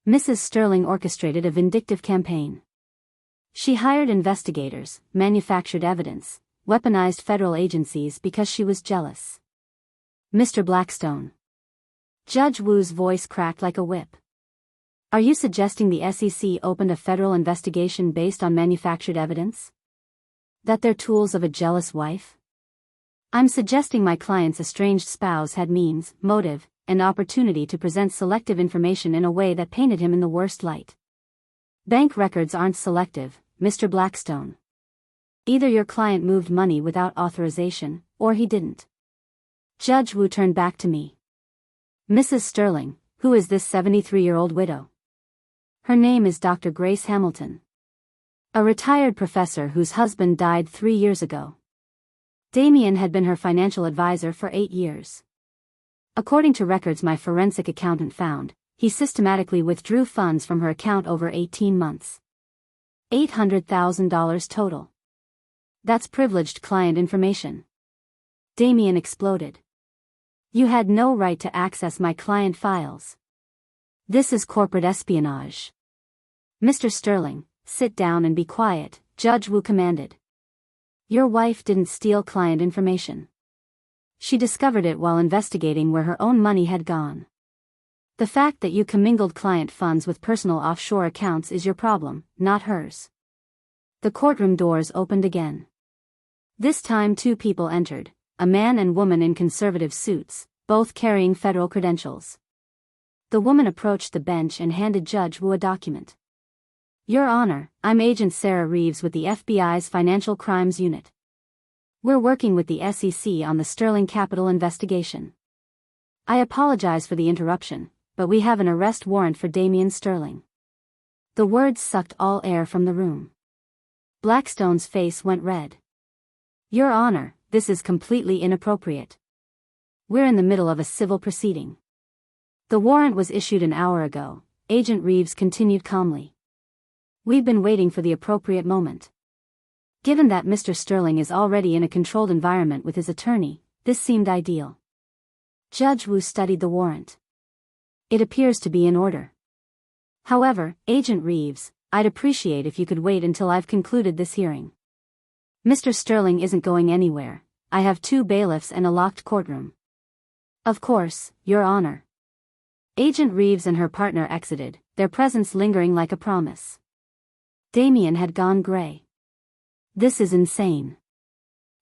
Mrs. Sterling orchestrated a vindictive campaign. She hired investigators, manufactured evidence, weaponized federal agencies because she was jealous. Mr. Blackstone. Judge Wu's voice cracked like a whip. Are you suggesting the SEC opened a federal investigation based on manufactured evidence? That they're tools of a jealous wife? I'm suggesting my client's estranged spouse had means, motive, and opportunity to present selective information in a way that painted him in the worst light. Bank records aren't selective, Mr. Blackstone. Either your client moved money without authorization, or he didn't. Judge Wu turned back to me. Mrs. Sterling, who is this 73-year-old widow? Her name is Dr. Grace Hamilton. A retired professor whose husband died 3 years ago. Damien had been her financial advisor for 8 years. According to records my forensic accountant found, he systematically withdrew funds from her account over 18 months. $800,000 total. That's privileged client information. Damien exploded. You had no right to access my client files. This is corporate espionage. Mr. Sterling, sit down and be quiet, Judge Wu commanded. Your wife didn't steal client information. She discovered it while investigating where her own money had gone. The fact that you commingled client funds with personal offshore accounts is your problem, not hers. The courtroom doors opened again. This time 2 people entered, a man and woman in conservative suits, both carrying federal credentials. The woman approached the bench and handed Judge Wu a document. Your Honor, I'm Agent Sarah Reeves with the FBI's Financial Crimes Unit. We're working with the SEC on the Sterling Capital investigation. I apologize for the interruption, but we have an arrest warrant for Damien Sterling. The words sucked all air from the room. Blackstone's face went red. Your Honor, this is completely inappropriate. We're in the middle of a civil proceeding. The warrant was issued an hour ago, Agent Reeves continued calmly. We've been waiting for the appropriate moment. Given that Mr. Sterling is already in a controlled environment with his attorney, this seemed ideal. Judge Wu studied the warrant. It appears to be in order. However, Agent Reeves, I'd appreciate if you could wait until I've concluded this hearing. Mr. Sterling isn't going anywhere. I have 2 bailiffs and a locked courtroom. Of course, Your Honor. Agent Reeves and her partner exited, their presence lingering like a promise. Damien had gone gray. This is insane.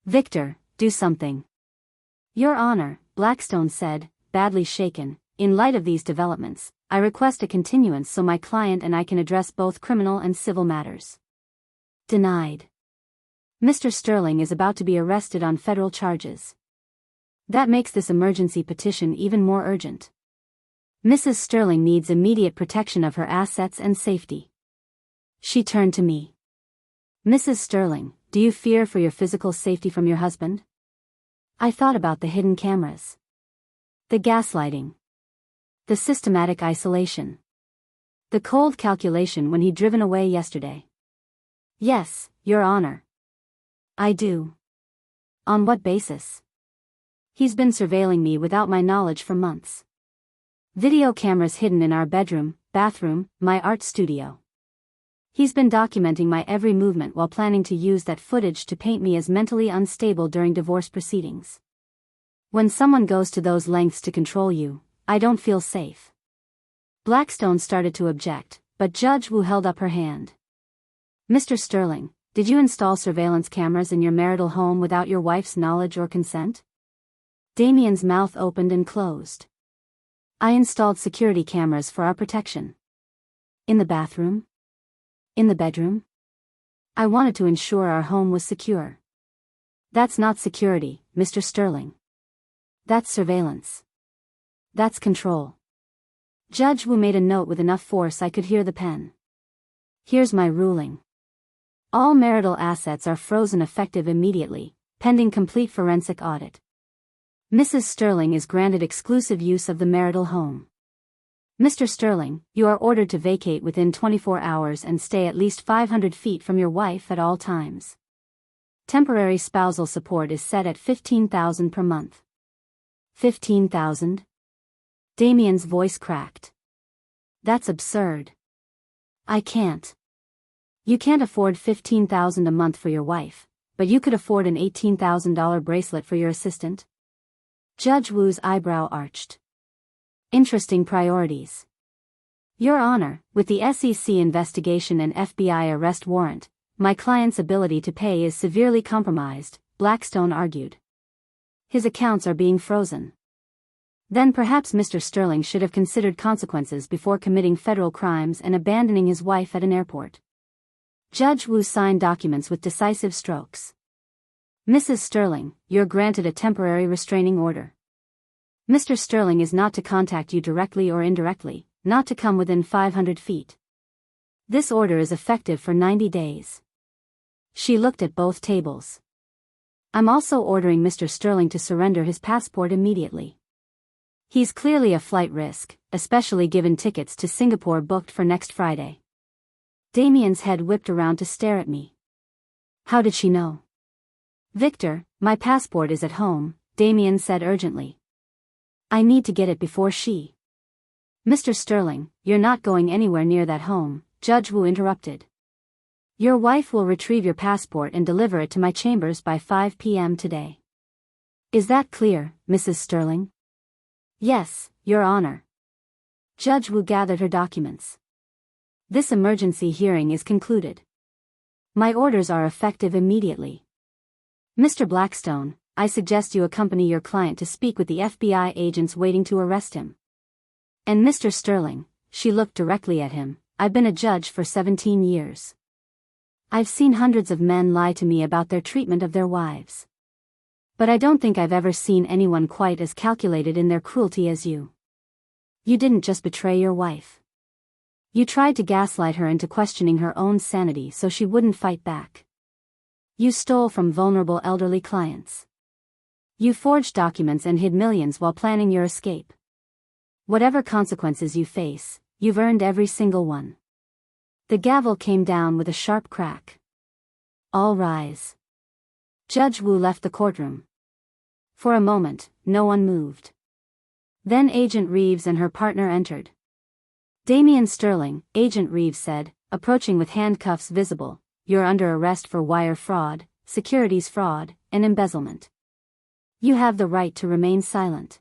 Victor, do something. Your Honor, Blackstone said, badly shaken, in light of these developments, I request a continuance so my client and I can address both criminal and civil matters. Denied. Mr. Sterling is about to be arrested on federal charges. That makes this emergency petition even more urgent. Mrs. Sterling needs immediate protection of her assets and safety. She turned to me. Mrs. Sterling, do you fear for your physical safety from your husband? I thought about the hidden cameras. The gaslighting. The systematic isolation. The cold calculation when he'd driven away yesterday. Yes, Your Honor. I do. On what basis? He's been surveilling me without my knowledge for months. Video cameras hidden in our bedroom, bathroom, my art studio. He's been documenting my every movement while planning to use that footage to paint me as mentally unstable during divorce proceedings. When someone goes to those lengths to control you, I don't feel safe. Blackstone started to object, but Judge Wu held up her hand. Mr. Sterling, did you install surveillance cameras in your marital home without your wife's knowledge or consent? Damien's mouth opened and closed. I installed security cameras for our protection. In the bathroom? In the bedroom? I wanted to ensure our home was secure. That's not security, Mr. Sterling. That's surveillance. That's control. Judge Wu made a note with enough force I could hear the pen. Here's my ruling. All marital assets are frozen effective immediately, pending complete forensic audit. Mrs. Sterling is granted exclusive use of the marital home. Mr. Sterling, you are ordered to vacate within 24 hours and stay at least 500 feet from your wife at all times. Temporary spousal support is set at $15,000 per month. $15,000? Damien's voice cracked. That's absurd. I can't. You can't afford $15,000 a month for your wife, but you could afford an $18,000 bracelet for your assistant? Judge Wu's eyebrow arched. Interesting priorities. Your Honor, with the SEC investigation and FBI arrest warrant, my client's ability to pay is severely compromised, Blackstone argued. His accounts are being frozen. Then perhaps Mr. Sterling should have considered consequences before committing federal crimes and abandoning his wife at an airport. Judge Wu signed documents with decisive strokes. Mrs. Sterling, you're granted a temporary restraining order. Mr. Sterling is not to contact you directly or indirectly, not to come within 500 feet. This order is effective for 90 days. She looked at both tables. I'm also ordering Mr. Sterling to surrender his passport immediately. He's clearly a flight risk, especially given tickets to Singapore booked for next Friday. Damien's head whipped around to stare at me. How did she know? Victor, my passport is at home, Damien said urgently. I need to get it before she. Mr. Sterling, you're not going anywhere near that home, Judge Wu interrupted. Your wife will retrieve your passport and deliver it to my chambers by 5 p.m. today. Is that clear, Mrs. Sterling? Yes, Your Honor. Judge Wu gathered her documents. This emergency hearing is concluded. My orders are effective immediately. Mr. Blackstone, I suggest you accompany your client to speak with the FBI agents waiting to arrest him. And Mr. Sterling, she looked directly at him, I've been a judge for 17 years. I've seen hundreds of men lie to me about their treatment of their wives. But I don't think I've ever seen anyone quite as calculated in their cruelty as you. You didn't just betray your wife. You tried to gaslight her into questioning her own sanity so she wouldn't fight back. You stole from vulnerable elderly clients. You forged documents and hid millions while planning your escape. Whatever consequences you face, you've earned every single one. The gavel came down with a sharp crack. All rise. Judge Wu left the courtroom. For a moment, no one moved. Then Agent Reeves and her partner entered. Damien Sterling, Agent Reeves said, approaching with handcuffs visible, you're under arrest for wire fraud, securities fraud, and embezzlement. You have the right to remain silent.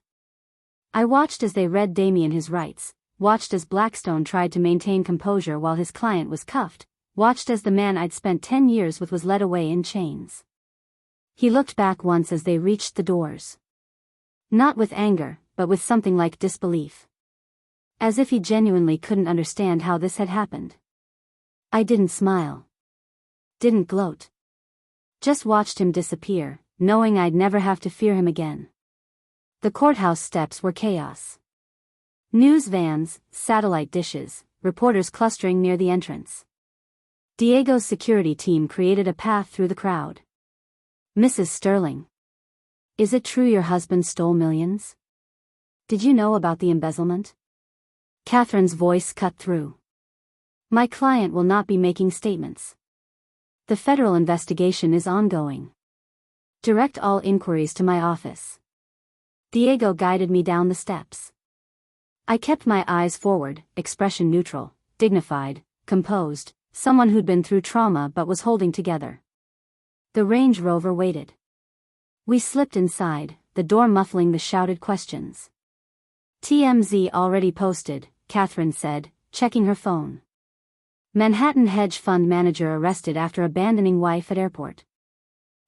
I watched as they read Damien his rights, watched as Blackstone tried to maintain composure while his client was cuffed, watched as the man I'd spent 10 years with was led away in chains. He looked back once as they reached the doors. Not with anger, but with something like disbelief. As if he genuinely couldn't understand how this had happened. I didn't smile. Didn't gloat. Just watched him disappear, knowing I'd never have to fear him again. The courthouse steps were chaos. News vans, satellite dishes, reporters clustering near the entrance. Diego's security team created a path through the crowd. Mrs. Sterling. Is it true your husband stole millions? Did you know about the embezzlement? Catherine's voice cut through. My client will not be making statements. The federal investigation is ongoing. Direct all inquiries to my office. Diego guided me down the steps. I kept my eyes forward, expression neutral, dignified, composed, someone who'd been through trauma but was holding together. The Range Rover waited. We slipped inside, the door muffling the shouted questions. TMZ already posted, Catherine said, checking her phone. Manhattan hedge fund manager arrested after abandoning wife at airport.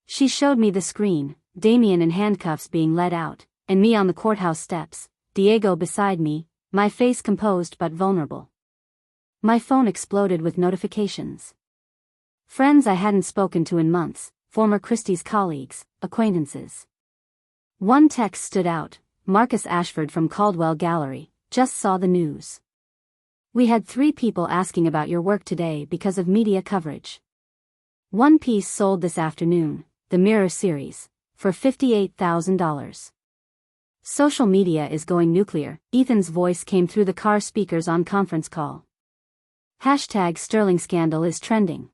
She showed me the screen, Damien in handcuffs being led out, and me on the courthouse steps, Diego beside me, my face composed but vulnerable. My phone exploded with notifications. Friends I hadn't spoken to in months, former Christie's colleagues, acquaintances. One text stood out, Marcus Ashford from Caldwell Gallery, just saw the news. We had 3 people asking about your work today because of media coverage. One piece sold this afternoon, the Mirror series, for $58,000. Social media is going nuclear, Ethan's voice came through the car speakers on conference call. #Sterling scandal is trending.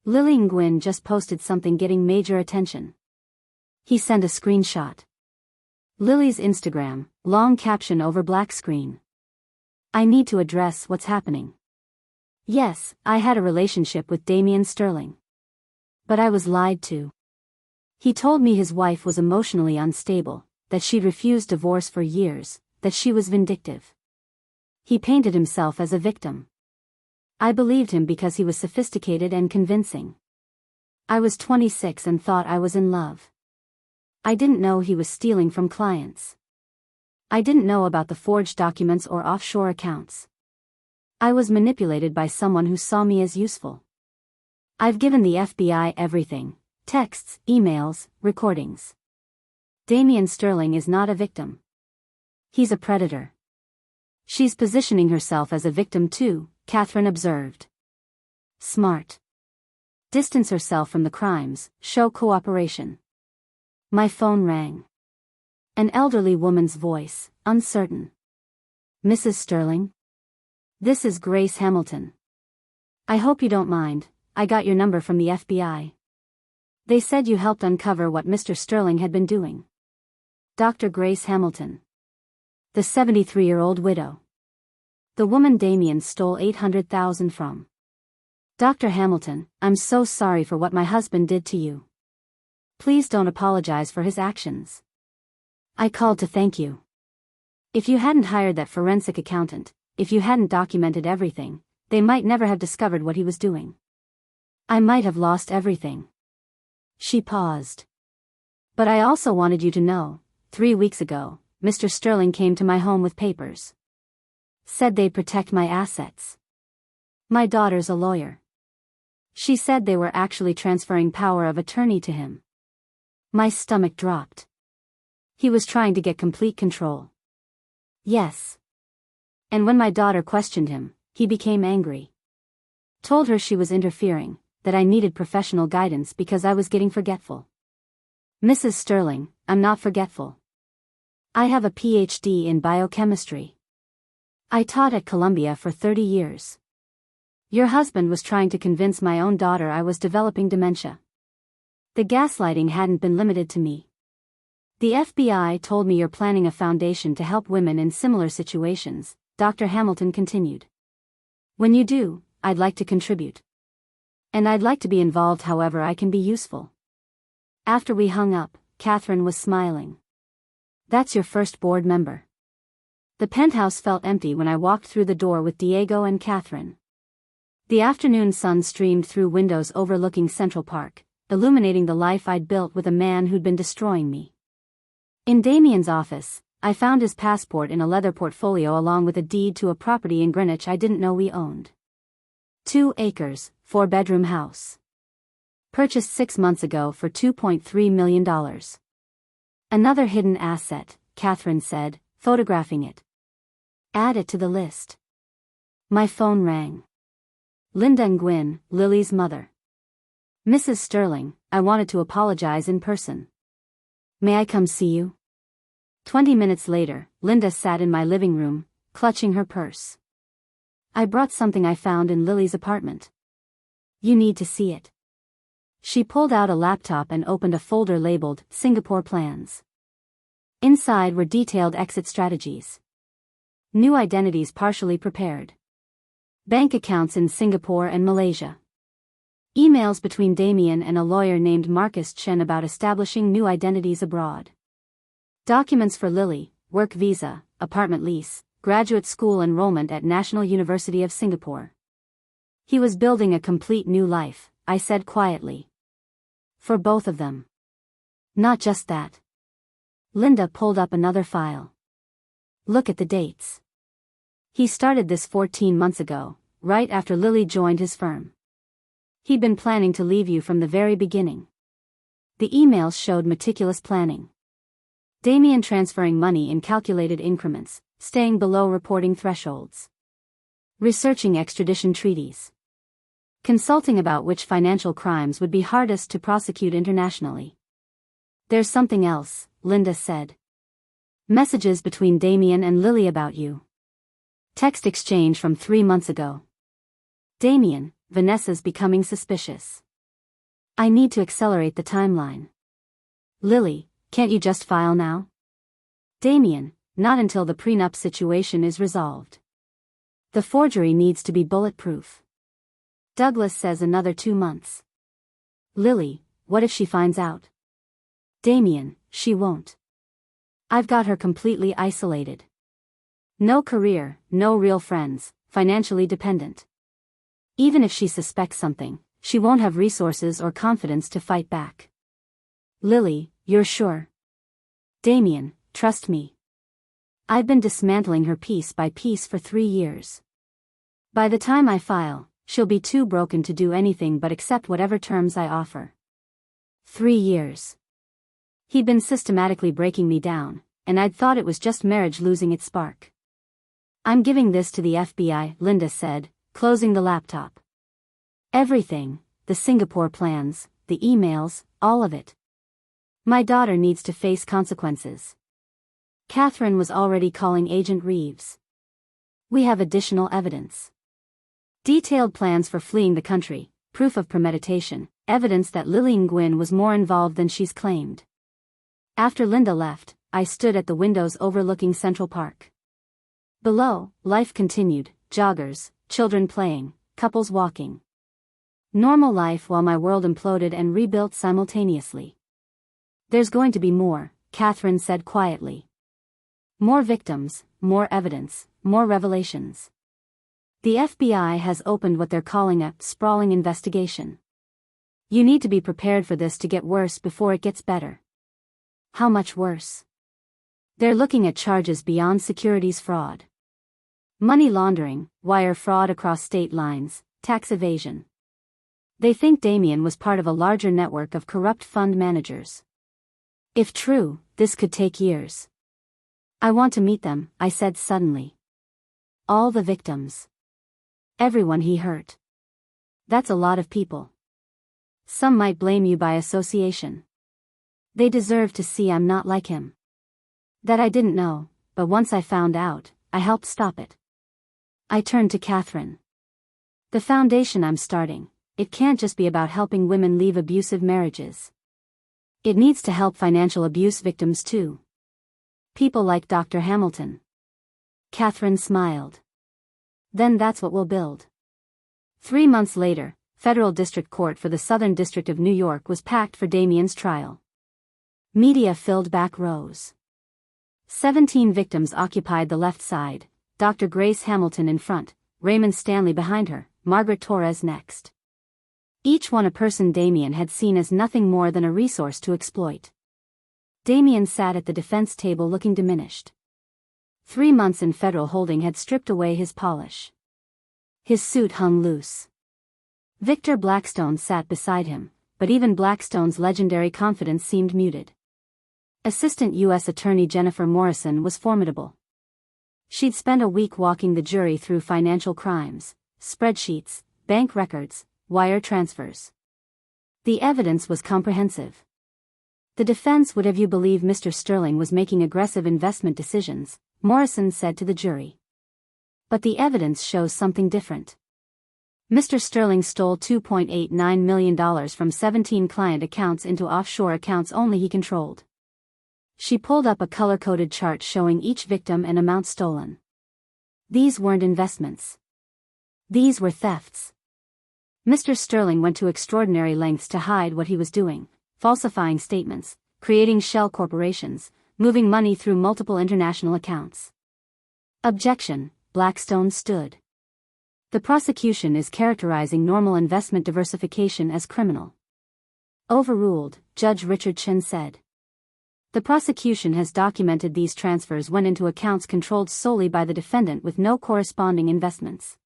Lily Nguyen just posted something getting major attention. He sent a screenshot. Lily's Instagram, long caption over black screen. I need to address what's happening. Yes, I had a relationship with Damien Sterling. But I was lied to. He told me his wife was emotionally unstable, that she'd refused divorce for years, that she was vindictive. He painted himself as a victim. I believed him because he was sophisticated and convincing. I was 26 and thought I was in love. I didn't know he was stealing from clients. I didn't know about the forged documents or offshore accounts. I was manipulated by someone who saw me as useful. I've given the FBI everything, texts, emails, recordings. Damien Sterling is not a victim. He's a predator. She's positioning herself as a victim too, Catherine observed. Smart. Distance herself from the crimes, show cooperation. My phone rang. An elderly woman's voice, uncertain. Mrs. Sterling? This is Grace Hamilton. I hope you don't mind, I got your number from the FBI. They said you helped uncover what Mr. Sterling had been doing. Dr. Grace Hamilton. The 73-year-old widow. The woman Damien stole $800,000 from. Dr. Hamilton, I'm so sorry for what my husband did to you. Please don't apologize for his actions. I called to thank you. If you hadn't hired that forensic accountant, if you hadn't documented everything, they might never have discovered what he was doing. I might have lost everything. She paused. But I also wanted you to know, 3 weeks ago, Mr. Sterling came to my home with papers. Said they'd protect my assets. My daughter's a lawyer. She said they were actually transferring power of attorney to him. My stomach dropped. He was trying to get complete control. Yes. And when my daughter questioned him, he became angry. Told her she was interfering, that I needed professional guidance because I was getting forgetful. Mrs. Sterling, I'm not forgetful. I have a PhD in biochemistry. I taught at Columbia for 30 years. Your husband was trying to convince my own daughter I was developing dementia. The gaslighting hadn't been limited to me. The FBI told me you're planning a foundation to help women in similar situations, Dr. Hamilton continued. When you do, I'd like to contribute. And I'd like to be involved however I can be useful. After we hung up, Catherine was smiling. That's your first board member. The penthouse felt empty when I walked through the door with Diego and Catherine. The afternoon sun streamed through windows overlooking Central Park, illuminating the life I'd built with a man who'd been destroying me. In Damien's office, I found his passport in a leather portfolio along with a deed to a property in Greenwich I didn't know we owned. 2 acres, 4-bedroom house. Purchased 6 months ago for $2.3 million. Another hidden asset, Catherine said, photographing it. Add it to the list. My phone rang. Linda Nguyen, Lily's mother. Mrs. Sterling, I wanted to apologize in person. May I come see you? 20 minutes later, Linda sat in my living room, clutching her purse. I brought something I found in Lily's apartment. You need to see it. She pulled out a laptop and opened a folder labeled Singapore Plans. Inside were detailed exit strategies. New identities partially prepared. Bank accounts in Singapore and Malaysia. Emails between Damien and a lawyer named Marcus Chen about establishing new identities abroad. Documents for Lily, work visa, apartment lease, graduate school enrollment at National University of Singapore. He was building a complete new life, I said quietly. For both of them. Not just that. Linda pulled up another file. Look at the dates. He started this 14 months ago, right after Lily joined his firm. He'd been planning to leave you from the very beginning. The emails showed meticulous planning. Damien transferring money in calculated increments, staying below reporting thresholds. Researching extradition treaties. Consulting about which financial crimes would be hardest to prosecute internationally. There's something else, Linda said. Messages between Damien and Lily about you. Text exchange from 3 months ago. Damien, Vanessa's becoming suspicious. I need to accelerate the timeline. Lily, can't you just file now? Damien, not until the prenup situation is resolved. The forgery needs to be bulletproof. Douglas says another 2 months. Lily, what if she finds out? Damien, she won't. I've got her completely isolated. No career, no real friends, financially dependent. Even if she suspects something, she won't have resources or confidence to fight back. Lily, you're sure? Damien, trust me. I've been dismantling her piece by piece for 3 years. By the time I file, she'll be too broken to do anything but accept whatever terms I offer. 3 years. He'd been systematically breaking me down, and I'd thought it was just marriage losing its spark. I'm giving this to the FBI, Linda said, closing the laptop. Everything, the Singapore plans, the emails, all of it. My daughter needs to face consequences. Catherine was already calling Agent Reeves. We have additional evidence. Detailed plans for fleeing the country, proof of premeditation, evidence that Lily Nguyen was more involved than she's claimed. After Linda left, I stood at the windows overlooking Central Park. Below, life continued, joggers, children playing, couples walking. Normal life while my world imploded and rebuilt simultaneously. There's going to be more, Catherine said quietly. More victims, more evidence, more revelations. The FBI has opened what they're calling a sprawling investigation. You need to be prepared for this to get worse before it gets better. How much worse? They're looking at charges beyond securities fraud. Money laundering, wire fraud across state lines, tax evasion. They think Damien was part of a larger network of corrupt fund managers. If true, this could take years. I want to meet them, I said suddenly. All the victims. Everyone he hurt. That's a lot of people. Some might blame you by association. They deserve to see I'm not like him. That I didn't know, but once I found out, I helped stop it. I turned to Catherine. The foundation I'm starting, it can't just be about helping women leave abusive marriages. It needs to help financial abuse victims too. People like Dr. Hamilton. Catherine smiled. Then that's what we'll build. 3 months later, Federal District Court for the Southern District of New York was packed for Damien's trial. Media filled back rows. 17 victims occupied the left side, Dr. Grace Hamilton in front, Raymond Stanley behind her, Margaret Torres next. Each one a person Damien had seen as nothing more than a resource to exploit. Damien sat at the defense table looking diminished. 3 months in federal holding had stripped away his polish. His suit hung loose. Victor Blackstone sat beside him, but even Blackstone's legendary confidence seemed muted. Assistant U.S. Attorney Jennifer Morrison was formidable. She'd spent a week walking the jury through financial crimes, spreadsheets, bank records, wire transfers. The evidence was comprehensive. The defense would have you believe Mr. Sterling was making aggressive investment decisions, Morrison said to the jury. But the evidence shows something different. Mr. Sterling stole $2.89 million from 17 client accounts into offshore accounts only he controlled. She pulled up a color-coded chart showing each victim and amount stolen. These weren't investments. These were thefts. Mr. Sterling went to extraordinary lengths to hide what he was doing, falsifying statements, creating shell corporations, moving money through multiple international accounts. Objection, Blackstone stood. The prosecution is characterizing normal investment diversification as criminal. Overruled, Judge Richard Chen said. The prosecution has documented these transfers went into accounts controlled solely by the defendant with no corresponding investments.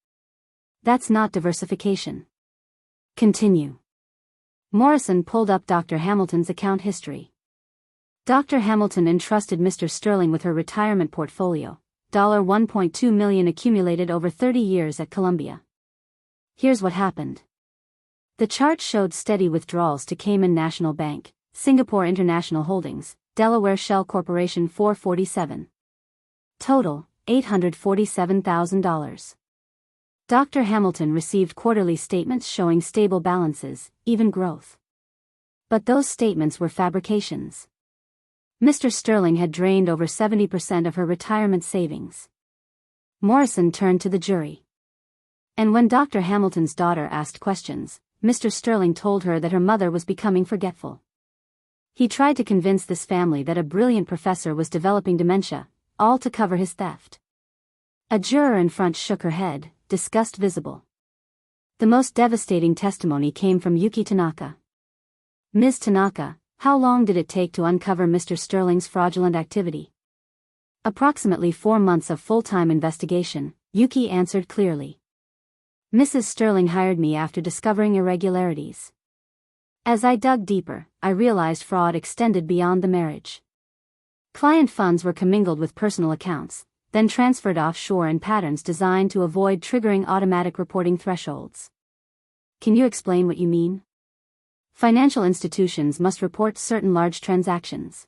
That's not diversification. Continue. Morrison pulled up Dr. Hamilton's account history. Dr. Hamilton entrusted Mr. Sterling with her retirement portfolio, $1.2 million accumulated over 30 years at Columbia. Here's what happened. The chart showed steady withdrawals to Cayman National Bank, Singapore International Holdings, Delaware Shell Corporation 447. Total, $847,000. Dr. Hamilton received quarterly statements showing stable balances, even growth. But those statements were fabrications. Mr. Sterling had drained over 70% of her retirement savings. Morrison turned to the jury. And when Dr. Hamilton's daughter asked questions, Mr. Sterling told her that her mother was becoming forgetful. He tried to convince this family that a brilliant professor was developing dementia, all to cover his theft. A juror in front shook her head, disgust visible. The most devastating testimony came from Yuki Tanaka. Ms. Tanaka, how long did it take to uncover Mr. Sterling's fraudulent activity? Approximately 4 months of full-time investigation, Yuki answered clearly. Mrs. Sterling hired me after discovering irregularities. As I dug deeper, I realized fraud extended beyond the marriage. Client funds were commingled with personal accounts, then transferred offshore in patterns designed to avoid triggering automatic reporting thresholds. Can you explain what you mean? Financial institutions must report certain large transactions.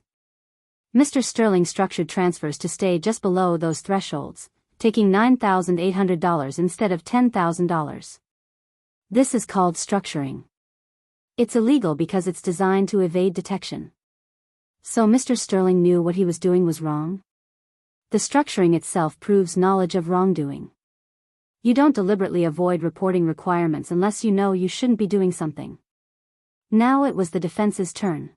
Mr. Sterling structured transfers to stay just below those thresholds, taking $9,800 instead of $10,000. This is called structuring. It's illegal because it's designed to evade detection. So Mr. Sterling knew what he was doing was wrong? The structuring itself proves knowledge of wrongdoing. You don't deliberately avoid reporting requirements unless you know you shouldn't be doing something. Now it was the defense's turn.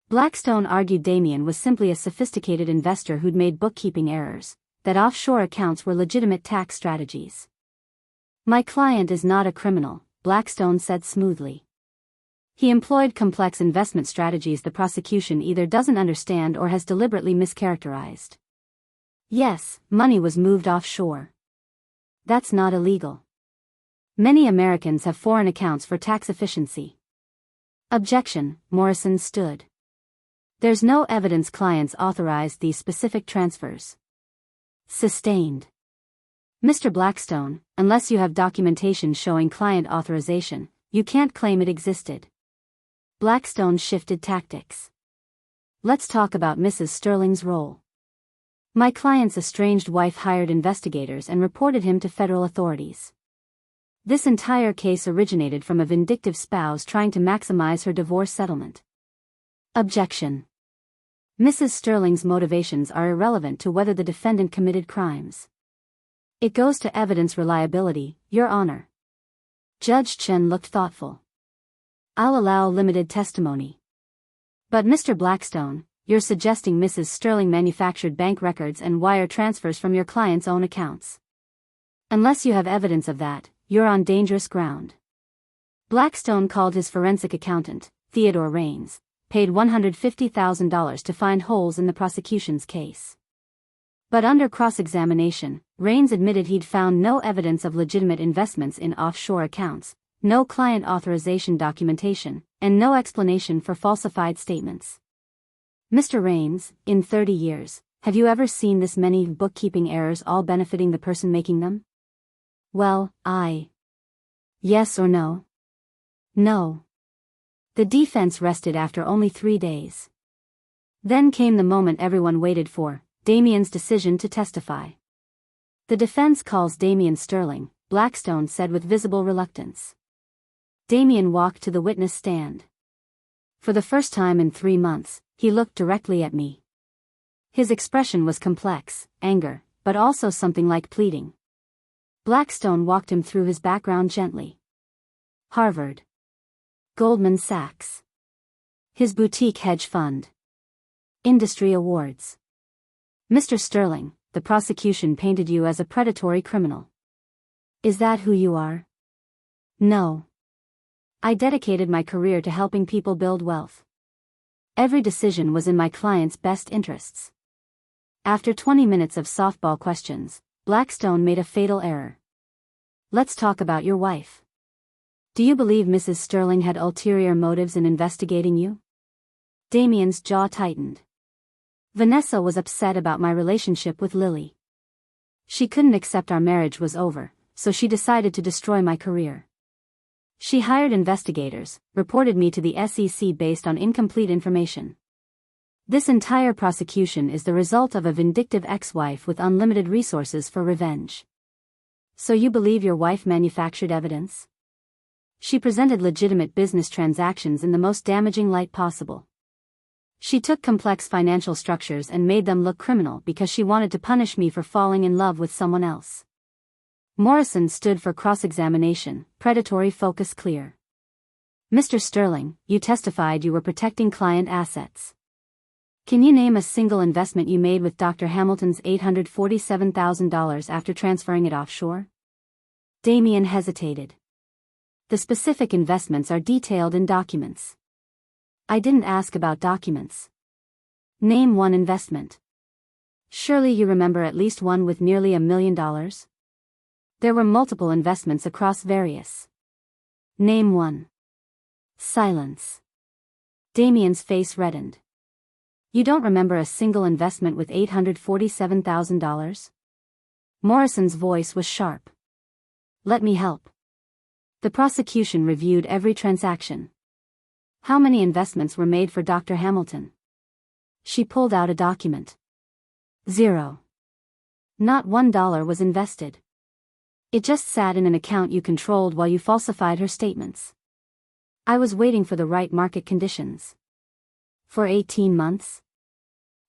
Blackstone argued Damien was simply a sophisticated investor who'd made bookkeeping errors, that offshore accounts were legitimate tax strategies. My client is not a criminal, Blackstone said smoothly. He employed complex investment strategies the prosecution either doesn't understand or has deliberately mischaracterized. Yes, money was moved offshore. That's not illegal. Many Americans have foreign accounts for tax efficiency. Objection, Morrison stood. There's no evidence clients authorized these specific transfers. Sustained. Mr. Blackstone, unless you have documentation showing client authorization, you can't claim it existed. Blackstone shifted tactics. Let's talk about Mrs. Sterling's role. My client's estranged wife hired investigators and reported him to federal authorities. This entire case originated from a vindictive spouse trying to maximize her divorce settlement. Objection. Mrs. Sterling's motivations are irrelevant to whether the defendant committed crimes. It goes to evidence reliability, Your Honor. Judge Chen looked thoughtful. I'll allow limited testimony. But Mr. Blackstone, you're suggesting Mrs. Sterling manufactured bank records and wire transfers from your client's own accounts. Unless you have evidence of that, you're on dangerous ground. Blackstone called his forensic accountant, Theodore Raines, paid $150,000 to find holes in the prosecution's case. But under cross-examination, Raines admitted he'd found no evidence of legitimate investments in offshore accounts, no client authorization documentation, and no explanation for falsified statements. Mr. Raines, in 30 years, have you ever seen this many bookkeeping errors all benefiting the person making them? Well, Yes or no? No. The defense rested after only 3 days. Then came the moment everyone waited for, Damien's decision to testify. "The defense calls Damien Sterling," Blackstone said with visible reluctance. Damien walked to the witness stand. For the first time in 3 months, he looked directly at me. His expression was complex, anger, but also something like pleading. Blackstone walked him through his background gently. Harvard. Goldman Sachs. His boutique hedge fund. Industry awards. "Mr. Sterling, the prosecution painted you as a predatory criminal. Is that who you are?" "No. I dedicated my career to helping people build wealth. Every decision was in my client's best interests." After 20 minutes of softball questions, Blackstone made a fatal error. "Let's talk about your wife. Do you believe Mrs. Sterling had ulterior motives in investigating you?" Damien's jaw tightened. "Vanessa was upset about my relationship with Lily. She couldn't accept our marriage was over, so she decided to destroy my career. She hired investigators, reported me to the SEC based on incomplete information. This entire prosecution is the result of a vindictive ex-wife with unlimited resources for revenge." "So you believe your wife manufactured evidence?" "She presented legitimate business transactions in the most damaging light possible. She took complex financial structures and made them look criminal because she wanted to punish me for falling in love with someone else." Morrison stood for cross-examination, predatory focus clear. "Mr. Sterling, you testified you were protecting client assets. Can you name a single investment you made with Dr. Hamilton's $847,000 after transferring it offshore?" Damien hesitated. "The specific investments are detailed in documents." "I didn't ask about documents. Name one investment." "Surely you remember at least one with nearly $1 million? There were multiple investments across various." "Name one." Silence. Damien's face reddened. "You don't remember a single investment with $847,000? Morrison's voice was sharp. "Let me help." The prosecution reviewed every transaction. "How many investments were made for Dr. Hamilton?" She pulled out a document. "0. Not $1 was invested. It just sat in an account you controlled while you falsified her statements. I was waiting for the right market conditions." "For 18 months?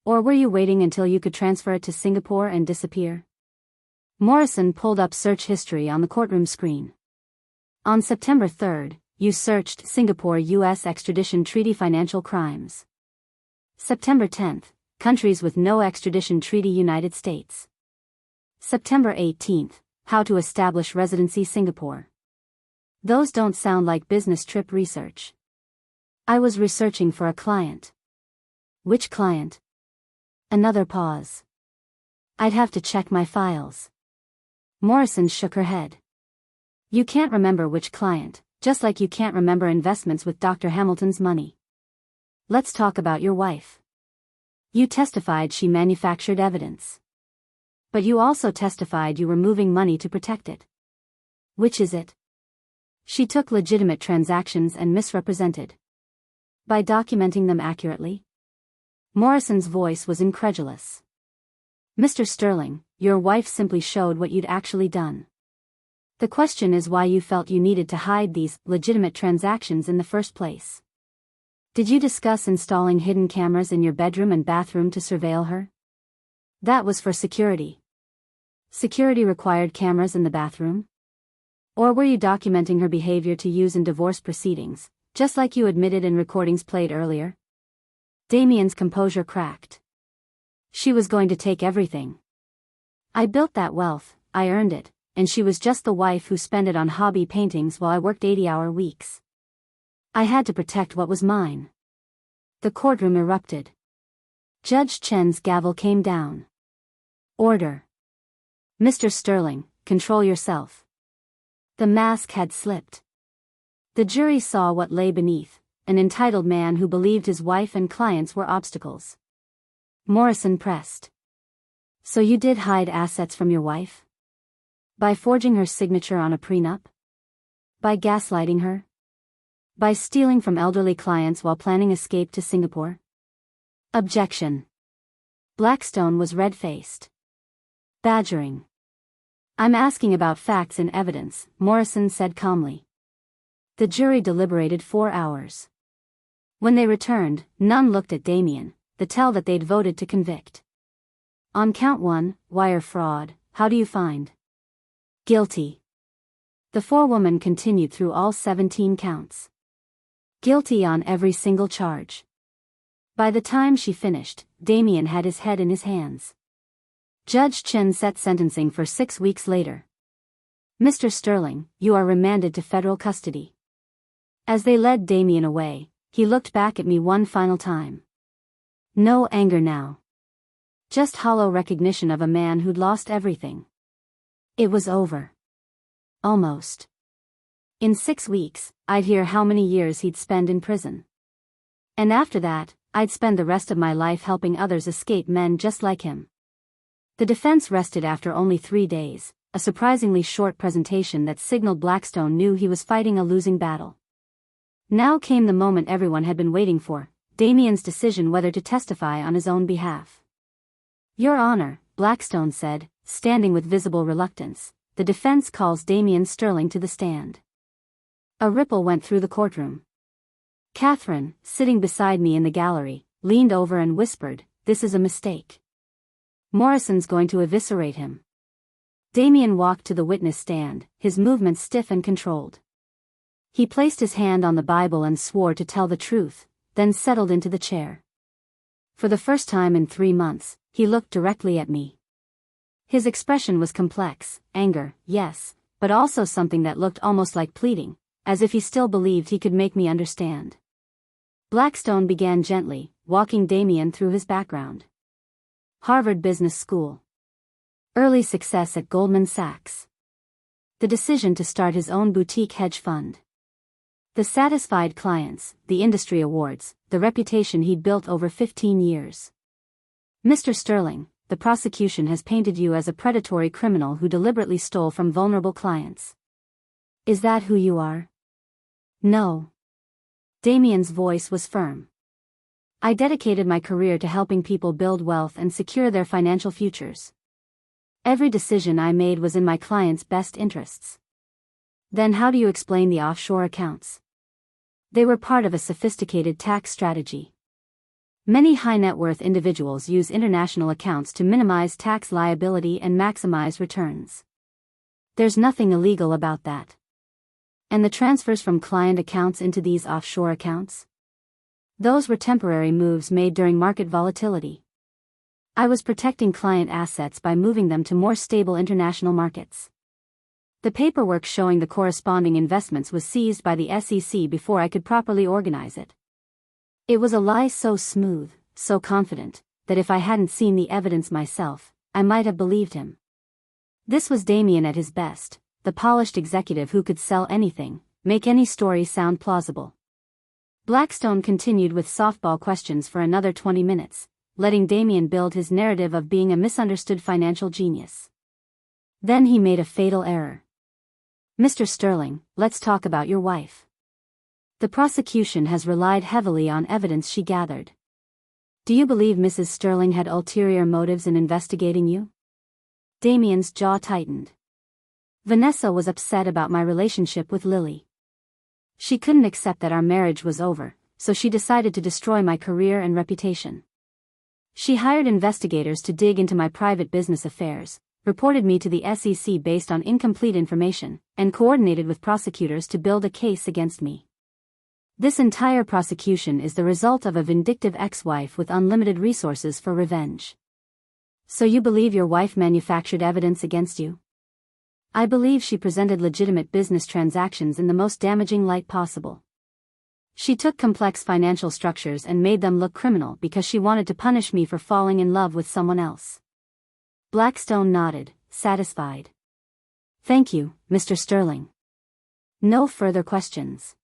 Or were you waiting until you could transfer it to Singapore and disappear?" Morrison pulled up search history on the courtroom screen. "On September 3, you searched Singapore-US extradition treaty financial crimes. September 10, countries with no extradition treaty United States. September 18, how to establish residency Singapore. Those don't sound like business trip research." "I was researching for a client." "Which client?" Another pause. "I'd have to check my files." Morrison shook her head. "You can't remember which client, just like you can't remember investments with Dr. Hamilton's money. Let's talk about your wife. You testified she manufactured evidence. But you also testified you were moving money to protect it. Which is it?" "She took legitimate transactions and misrepresented." "By documenting them accurately?" Morrison's voice was incredulous. "Mr. Sterling, your wife simply showed what you'd actually done. The question is why you felt you needed to hide these legitimate transactions in the first place. Did you discuss installing hidden cameras in your bedroom and bathroom to surveil her?" "That was for security." "Security required cameras in the bathroom? Or were you documenting her behavior to use in divorce proceedings, just like you admitted in recordings played earlier?" Damien's composure cracked. "She was going to take everything. I built that wealth, I earned it, and she was just the wife who spent it on hobby paintings while I worked 80-hour weeks. I had to protect what was mine." The courtroom erupted. Judge Chen's gavel came down. "Order. Mr. Sterling, control yourself." The mask had slipped. The jury saw what lay beneath, an entitled man who believed his wife and clients were obstacles. Morrison pressed. "So you did hide assets from your wife? By forging her signature on a prenup? By gaslighting her?" By stealing from elderly clients while planning escape to Singapore? Objection. Blackstone was red-faced. Badgering. I'm asking about facts and evidence, Morrison said calmly. The jury deliberated 4 hours. When they returned, none looked at Damien, the tell that they'd voted to convict. On count 1, wire fraud, how do you find? Guilty. The forewoman continued through all 17 counts. Guilty on every single charge. By the time she finished, Damien had his head in his hands. Judge Chen set sentencing for 6 weeks later. Mr. Sterling, you are remanded to federal custody. As they led Damien away, he looked back at me one final time. No anger now. Just hollow recognition of a man who'd lost everything. It was over. Almost. In 6 weeks, I'd hear how many years he'd spend in prison. And after that, I'd spend the rest of my life helping others escape men just like him. The defense rested after only 3 days, a surprisingly short presentation that signaled Blackstone knew he was fighting a losing battle. Now came the moment everyone had been waiting for, Damien's decision whether to testify on his own behalf. Your Honor, Blackstone said, standing with visible reluctance, the defense calls Damien Sterling to the stand. A ripple went through the courtroom. Catherine, sitting beside me in the gallery, leaned over and whispered, "This is a mistake. Morrison's going to eviscerate him." Damien walked to the witness stand, his movements stiff and controlled. He placed his hand on the Bible and swore to tell the truth, then settled into the chair. For the first time in 3 months, he looked directly at me. His expression was complex, anger, yes, but also something that looked almost like pleading, as if he still believed he could make me understand. Blackstone began gently, walking Damien through his background. Harvard Business School. Early success at Goldman Sachs. The decision to start his own boutique hedge fund. The satisfied clients, the industry awards, the reputation he'd built over 15 years. Mr. Sterling, the prosecution has painted you as a predatory criminal who deliberately stole from vulnerable clients. Is that who you are? No. Damien's voice was firm. I dedicated my career to helping people build wealth and secure their financial futures. Every decision I made was in my clients' best interests. Then how do you explain the offshore accounts? They were part of a sophisticated tax strategy. Many high-net-worth individuals use international accounts to minimize tax liability and maximize returns. There's nothing illegal about that. And the transfers from client accounts into these offshore accounts? Those were temporary moves made during market volatility. I was protecting client assets by moving them to more stable international markets. The paperwork showing the corresponding investments was seized by the SEC before I could properly organize it. It was a lie so smooth, so confident, that if I hadn't seen the evidence myself, I might have believed him. This was Damien at his best, the polished executive who could sell anything, make any story sound plausible. Blackstone continued with softball questions for another 20 minutes, letting Damien build his narrative of being a misunderstood financial genius. Then he made a fatal error. Mr. Sterling, let's talk about your wife. The prosecution has relied heavily on evidence she gathered. Do you believe Mrs. Sterling had ulterior motives in investigating you? Damien's jaw tightened. Vanessa was upset about my relationship with Lily. She couldn't accept that our marriage was over, so she decided to destroy my career and reputation. She hired investigators to dig into my private business affairs, reported me to the SEC based on incomplete information, and coordinated with prosecutors to build a case against me. This entire prosecution is the result of a vindictive ex-wife with unlimited resources for revenge. So you believe your wife manufactured evidence against you? I believe she presented legitimate business transactions in the most damaging light possible. She took complex financial structures and made them look criminal because she wanted to punish me for falling in love with someone else. Blackstone nodded, satisfied. Thank you, Mr. Sterling. No further questions.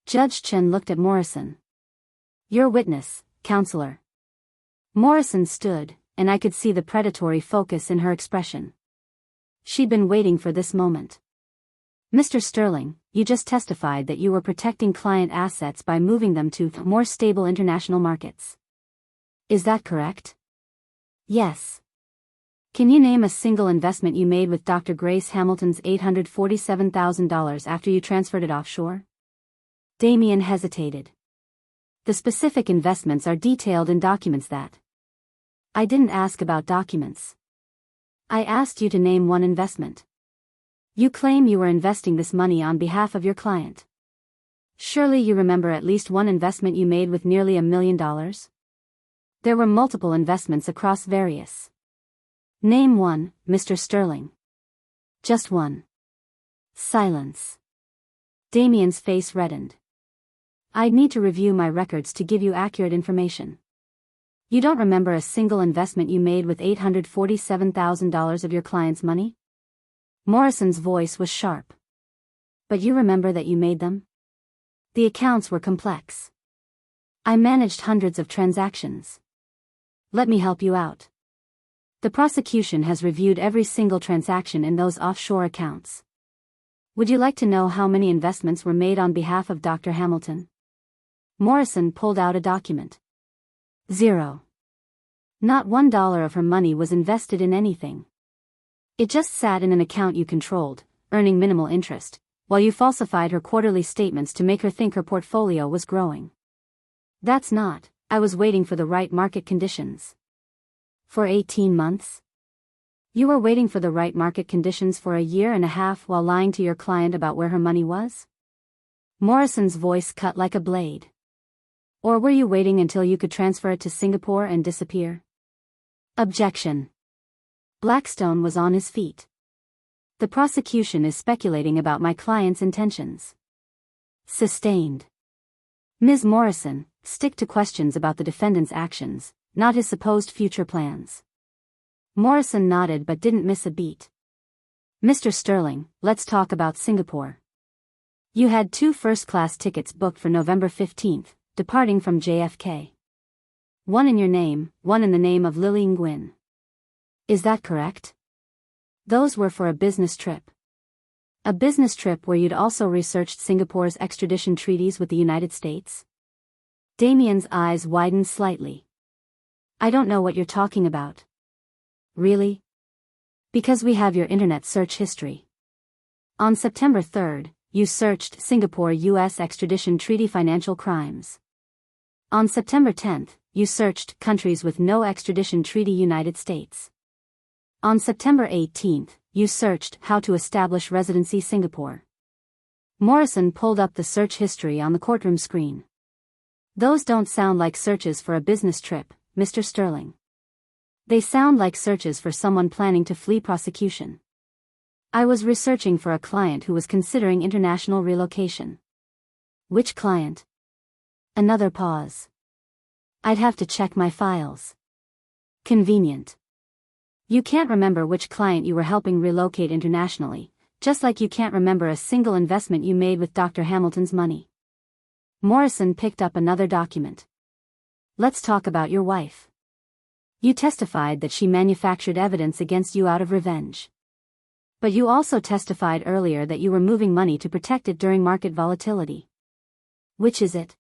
Judge Chen looked at Morrison. Your witness, counselor. Morrison stood, and I could see the predatory focus in her expression. She'd been waiting for this moment. Mr. Sterling, you just testified that you were protecting client assets by moving them to more stable international markets. Is that correct? Yes. Can you name a single investment you made with Dr. Grace Hamilton's $847,000 after you transferred it offshore? Damien hesitated. The specific investments are detailed in documents that. I didn't ask about documents. I asked you to name one investment. You claim you were investing this money on behalf of your client. Surely you remember at least one investment you made with nearly $1 million? There were multiple investments across various. Name one, Mr. Sterling. Just one. Silence. Damien's face reddened. I'd need to review my records to give you accurate information. You don't remember a single investment you made with $847,000 of your client's money? Morrison's voice was sharp. But you remember that you made them? The accounts were complex. I managed hundreds of transactions. Let me help you out. The prosecution has reviewed every single transaction in those offshore accounts. Would you like to know how many investments were made on behalf of Dr. Hamilton? Morrison pulled out a document. 0. Not $1 of her money was invested in anything. It just sat in an account you controlled, earning minimal interest, while you falsified her quarterly statements to make her think her portfolio was growing. That's not. I was waiting for the right market conditions. For 18 months? You were waiting for the right market conditions for a year and a half while lying to your client about where her money was? Morrison's voice cut like a blade. Or were you waiting until you could transfer it to Singapore and disappear? Objection. Blackstone was on his feet. The prosecution is speculating about my client's intentions. Sustained. Ms. Morrison, stick to questions about the defendant's actions, not his supposed future plans. Morrison nodded but didn't miss a beat. Mr. Sterling, let's talk about Singapore. You had 2 first-class tickets booked for November 15th, departing from JFK. One in your name, one in the name of Lillian Gwynn. Is that correct? Those were for a business trip. A business trip where you'd also researched Singapore's extradition treaties with the United States? Damien's eyes widened slightly. I don't know what you're talking about. Really? Because we have your internet search history. On September 3rd, you searched Singapore-US extradition treaty financial crimes. On September 10th, you searched countries with no extradition treaty United States. On September 18th, you searched how to establish residency Singapore. Morrison pulled up the search history on the courtroom screen. Those don't sound like searches for a business trip, Mr. Sterling. They sound like searches for someone planning to flee prosecution. I was researching for a client who was considering international relocation. Which client? Another pause. I'd have to check my files. Convenient. You can't remember which client you were helping relocate internationally, just like you can't remember a single investment you made with Dr. Hamilton's money. Morrison picked up another document. Let's talk about your wife. You testified that she manufactured evidence against you out of revenge. But you also testified earlier that you were moving money to protect it during market volatility. Which is it?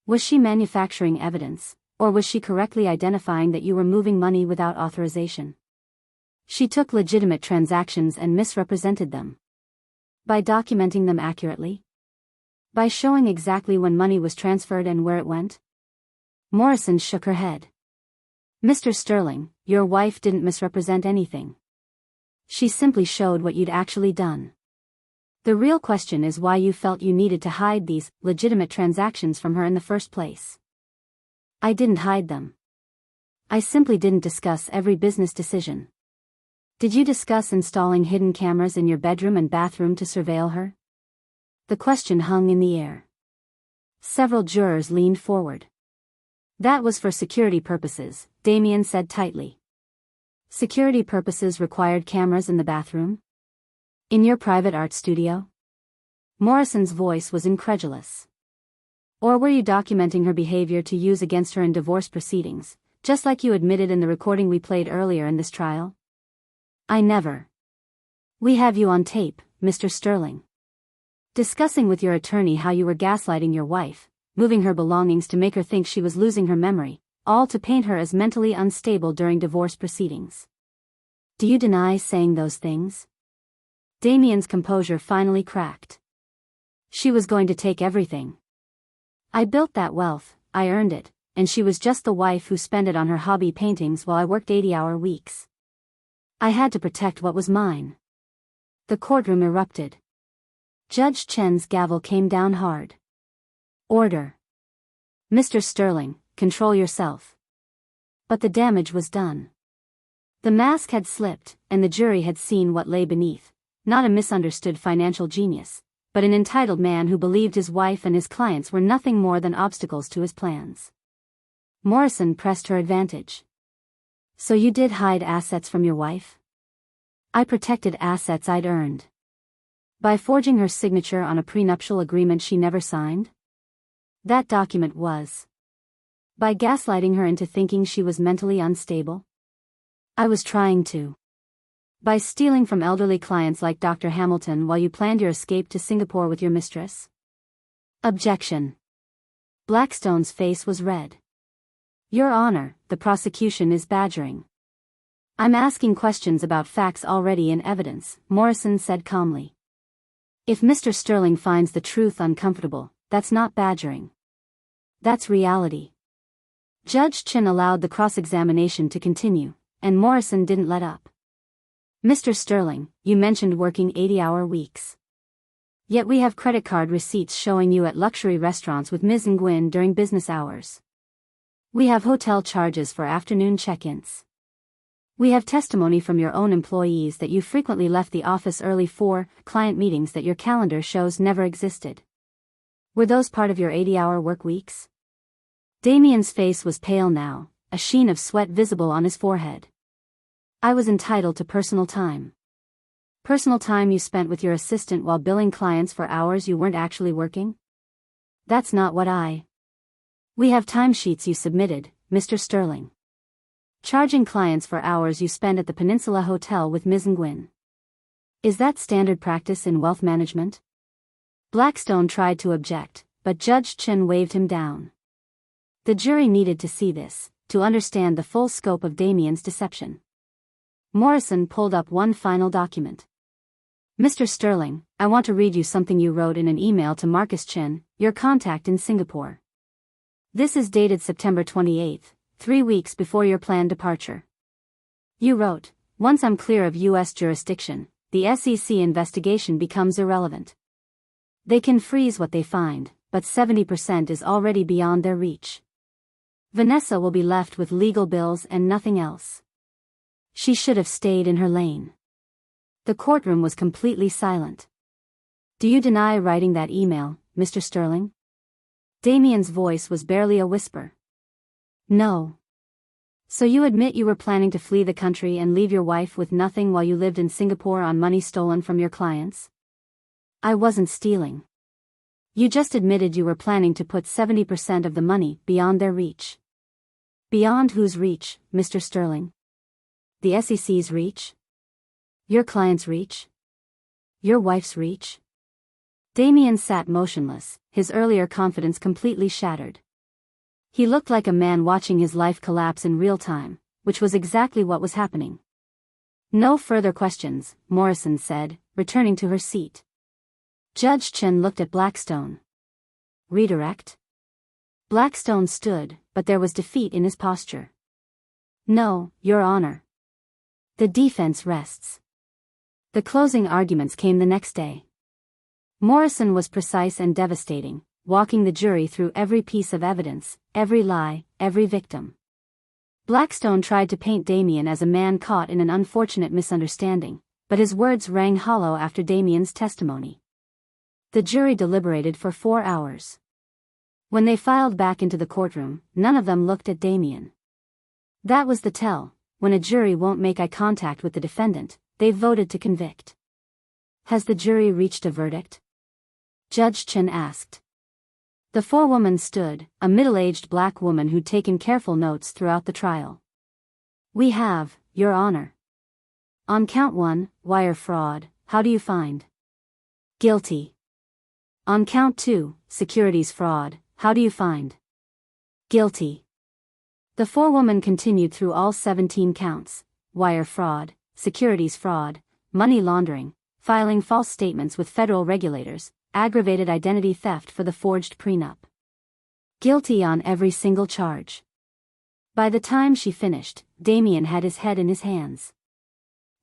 Was she manufacturing evidence, or was she correctly identifying that you were moving money without authorization? She took legitimate transactions and misrepresented them. By documenting them accurately? By showing exactly when money was transferred and where it went? Morrison shook her head. Mr. Sterling, your wife didn't misrepresent anything. She simply showed what you'd actually done. The real question is why you felt you needed to hide these legitimate transactions from her in the first place. I didn't hide them. I simply didn't discuss every business decision. Did you discuss installing hidden cameras in your bedroom and bathroom to surveil her? The question hung in the air. Several jurors leaned forward. That was for security purposes, Damien said tightly. Security purposes required cameras in the bathroom? In your private art studio? Morrison's voice was incredulous. Or were you documenting her behavior to use against her in divorce proceedings, just like you admitted in the recording we played earlier in this trial? I never. We have you on tape, Mr. Sterling. Discussing with your attorney how you were gaslighting your wife, moving her belongings to make her think she was losing her memory, all to paint her as mentally unstable during divorce proceedings. Do you deny saying those things? Damien's composure finally cracked. She was going to take everything. I built that wealth, I earned it, and she was just the wife who spent it on her hobby paintings while I worked 80-hour weeks. I had to protect what was mine. The courtroom erupted. Judge Chen's gavel came down hard. Order. Mr. Sterling, control yourself. But the damage was done. The mask had slipped, and the jury had seen what lay beneath, not a misunderstood financial genius, but an entitled man who believed his wife and his clients were nothing more than obstacles to his plans. Morrison pressed her advantage. So you did hide assets from your wife? I protected assets I'd earned. By forging her signature on a prenuptial agreement she never signed? That document was. By gaslighting her into thinking she was mentally unstable? I was trying to. By stealing from elderly clients like Dr. Hamilton while you planned your escape to Singapore with your mistress? Objection. Blackstone's face was red. Your Honor, the prosecution is badgering. I'm asking questions about facts already in evidence, Morrison said calmly. If Mr. Sterling finds the truth uncomfortable, that's not badgering. That's reality. Judge Chen allowed the cross-examination to continue, and Morrison didn't let up. Mr. Sterling, you mentioned working 80-hour weeks. Yet we have credit card receipts showing you at luxury restaurants with Ms. Nguyen during business hours. We have hotel charges for afternoon check-ins. We have testimony from your own employees that you frequently left the office early for client meetings that your calendar shows never existed. Were those part of your 80-hour work weeks? Damien's face was pale now, a sheen of sweat visible on his forehead. I was entitled to personal time. Personal time you spent with your assistant while billing clients for hours you weren't actually working? That's not what We have timesheets you submitted, Mr. Sterling. Charging clients for hours you spend at the Peninsula Hotel with Ms. Nguyen. Is that standard practice in wealth management? Blackstone tried to object, but Judge Chen waved him down. The jury needed to see this, to understand the full scope of Damien's deception. Morrison pulled up one final document. Mr. Sterling, I want to read you something you wrote in an email to Marcus Chen, your contact in Singapore. This is dated September 28, 3 weeks before your planned departure. You wrote, once I'm clear of U.S. jurisdiction, the SEC investigation becomes irrelevant. They can freeze what they find, but 70% is already beyond their reach. Vanessa will be left with legal bills and nothing else. She should have stayed in her lane. The courtroom was completely silent. Do you deny writing that email, Mr. Sterling? Damien's voice was barely a whisper. No. So you admit you were planning to flee the country and leave your wife with nothing while you lived in Singapore on money stolen from your clients? I wasn't stealing. You just admitted you were planning to put 70% of the money beyond their reach. Beyond whose reach, Mr. Sterling? The SEC's reach? Your client's reach? Your wife's reach? Damien sat motionless, his earlier confidence completely shattered. He looked like a man watching his life collapse in real time, which was exactly what was happening. No further questions, Morrison said, returning to her seat. Judge Chen looked at Blackstone. Redirect? Blackstone stood, but there was defeat in his posture. No, Your Honor. The defense rests. The closing arguments came the next day. Morrison was precise and devastating, walking the jury through every piece of evidence, every lie, every victim. Blackstone tried to paint Damien as a man caught in an unfortunate misunderstanding, but his words rang hollow after Damien's testimony. The jury deliberated for 4 hours. When they filed back into the courtroom, none of them looked at Damien. That was the tell. When a jury won't make eye contact with the defendant, they've voted to convict. Has the jury reached a verdict? Judge Chen asked. The forewoman stood, a middle-aged black woman who'd taken careful notes throughout the trial. We have, Your Honor. On count 1, wire fraud, how do you find? Guilty. On count 2, securities fraud, how do you find? Guilty. The forewoman continued through all 17 counts: wire fraud, securities fraud, money laundering, filing false statements with federal regulators, aggravated identity theft for the forged prenup. Guilty on every single charge. By the time she finished, Damien had his head in his hands.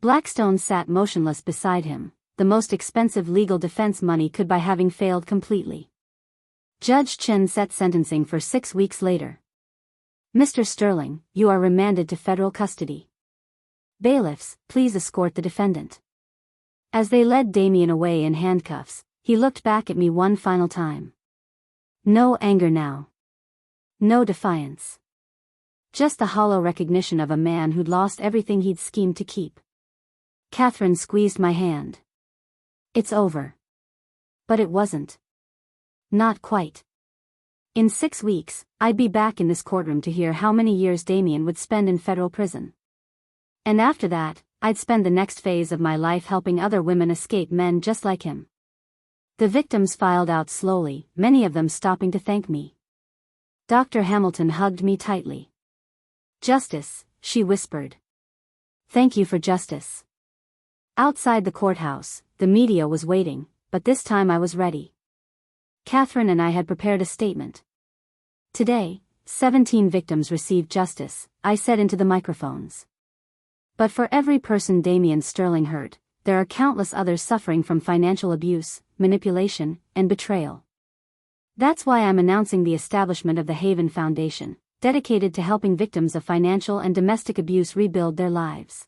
Blackstone sat motionless beside him, the most expensive legal defense money could buy having failed completely. Judge Chen set sentencing for 6 weeks later. Mr. Sterling, you are remanded to federal custody. Bailiffs, please escort the defendant. As they led Damien away in handcuffs, he looked back at me one final time. No anger now. No defiance. Just the hollow recognition of a man who'd lost everything he'd schemed to keep. Catherine squeezed my hand. It's over. But it wasn't. Not quite. In 6 weeks, I'd be back in this courtroom to hear how many years Damien would spend in federal prison. And after that, I'd spend the next phase of my life helping other women escape men just like him. The victims filed out slowly, many of them stopping to thank me. Dr. Hamilton hugged me tightly. Justice, she whispered. Thank you for justice. Outside the courthouse, the media was waiting, but this time I was ready. Catherine and I had prepared a statement. Today, 17 victims received justice, I said into the microphones. But for every person Damien Sterling hurt, there are countless others suffering from financial abuse, manipulation, and betrayal. That's why I'm announcing the establishment of the Haven Foundation, dedicated to helping victims of financial and domestic abuse rebuild their lives.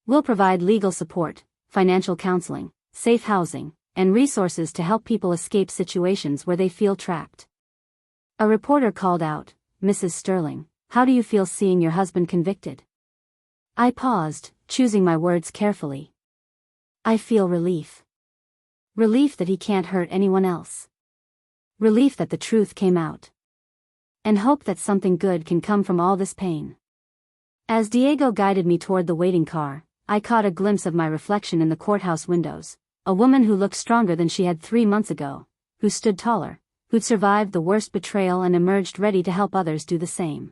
We'll provide legal support, financial counseling, safe housing, and resources to help people escape situations where they feel trapped. A reporter called out, Mrs. Sterling, how do you feel seeing your husband convicted? I paused, choosing my words carefully. I feel relief. Relief that he can't hurt anyone else. Relief that the truth came out. And hope that something good can come from all this pain. As Diego guided me toward the waiting car, I caught a glimpse of my reflection in the courthouse windows, a woman who looked stronger than she had 3 months ago, who stood taller, who'd survived the worst betrayal and emerged ready to help others do the same.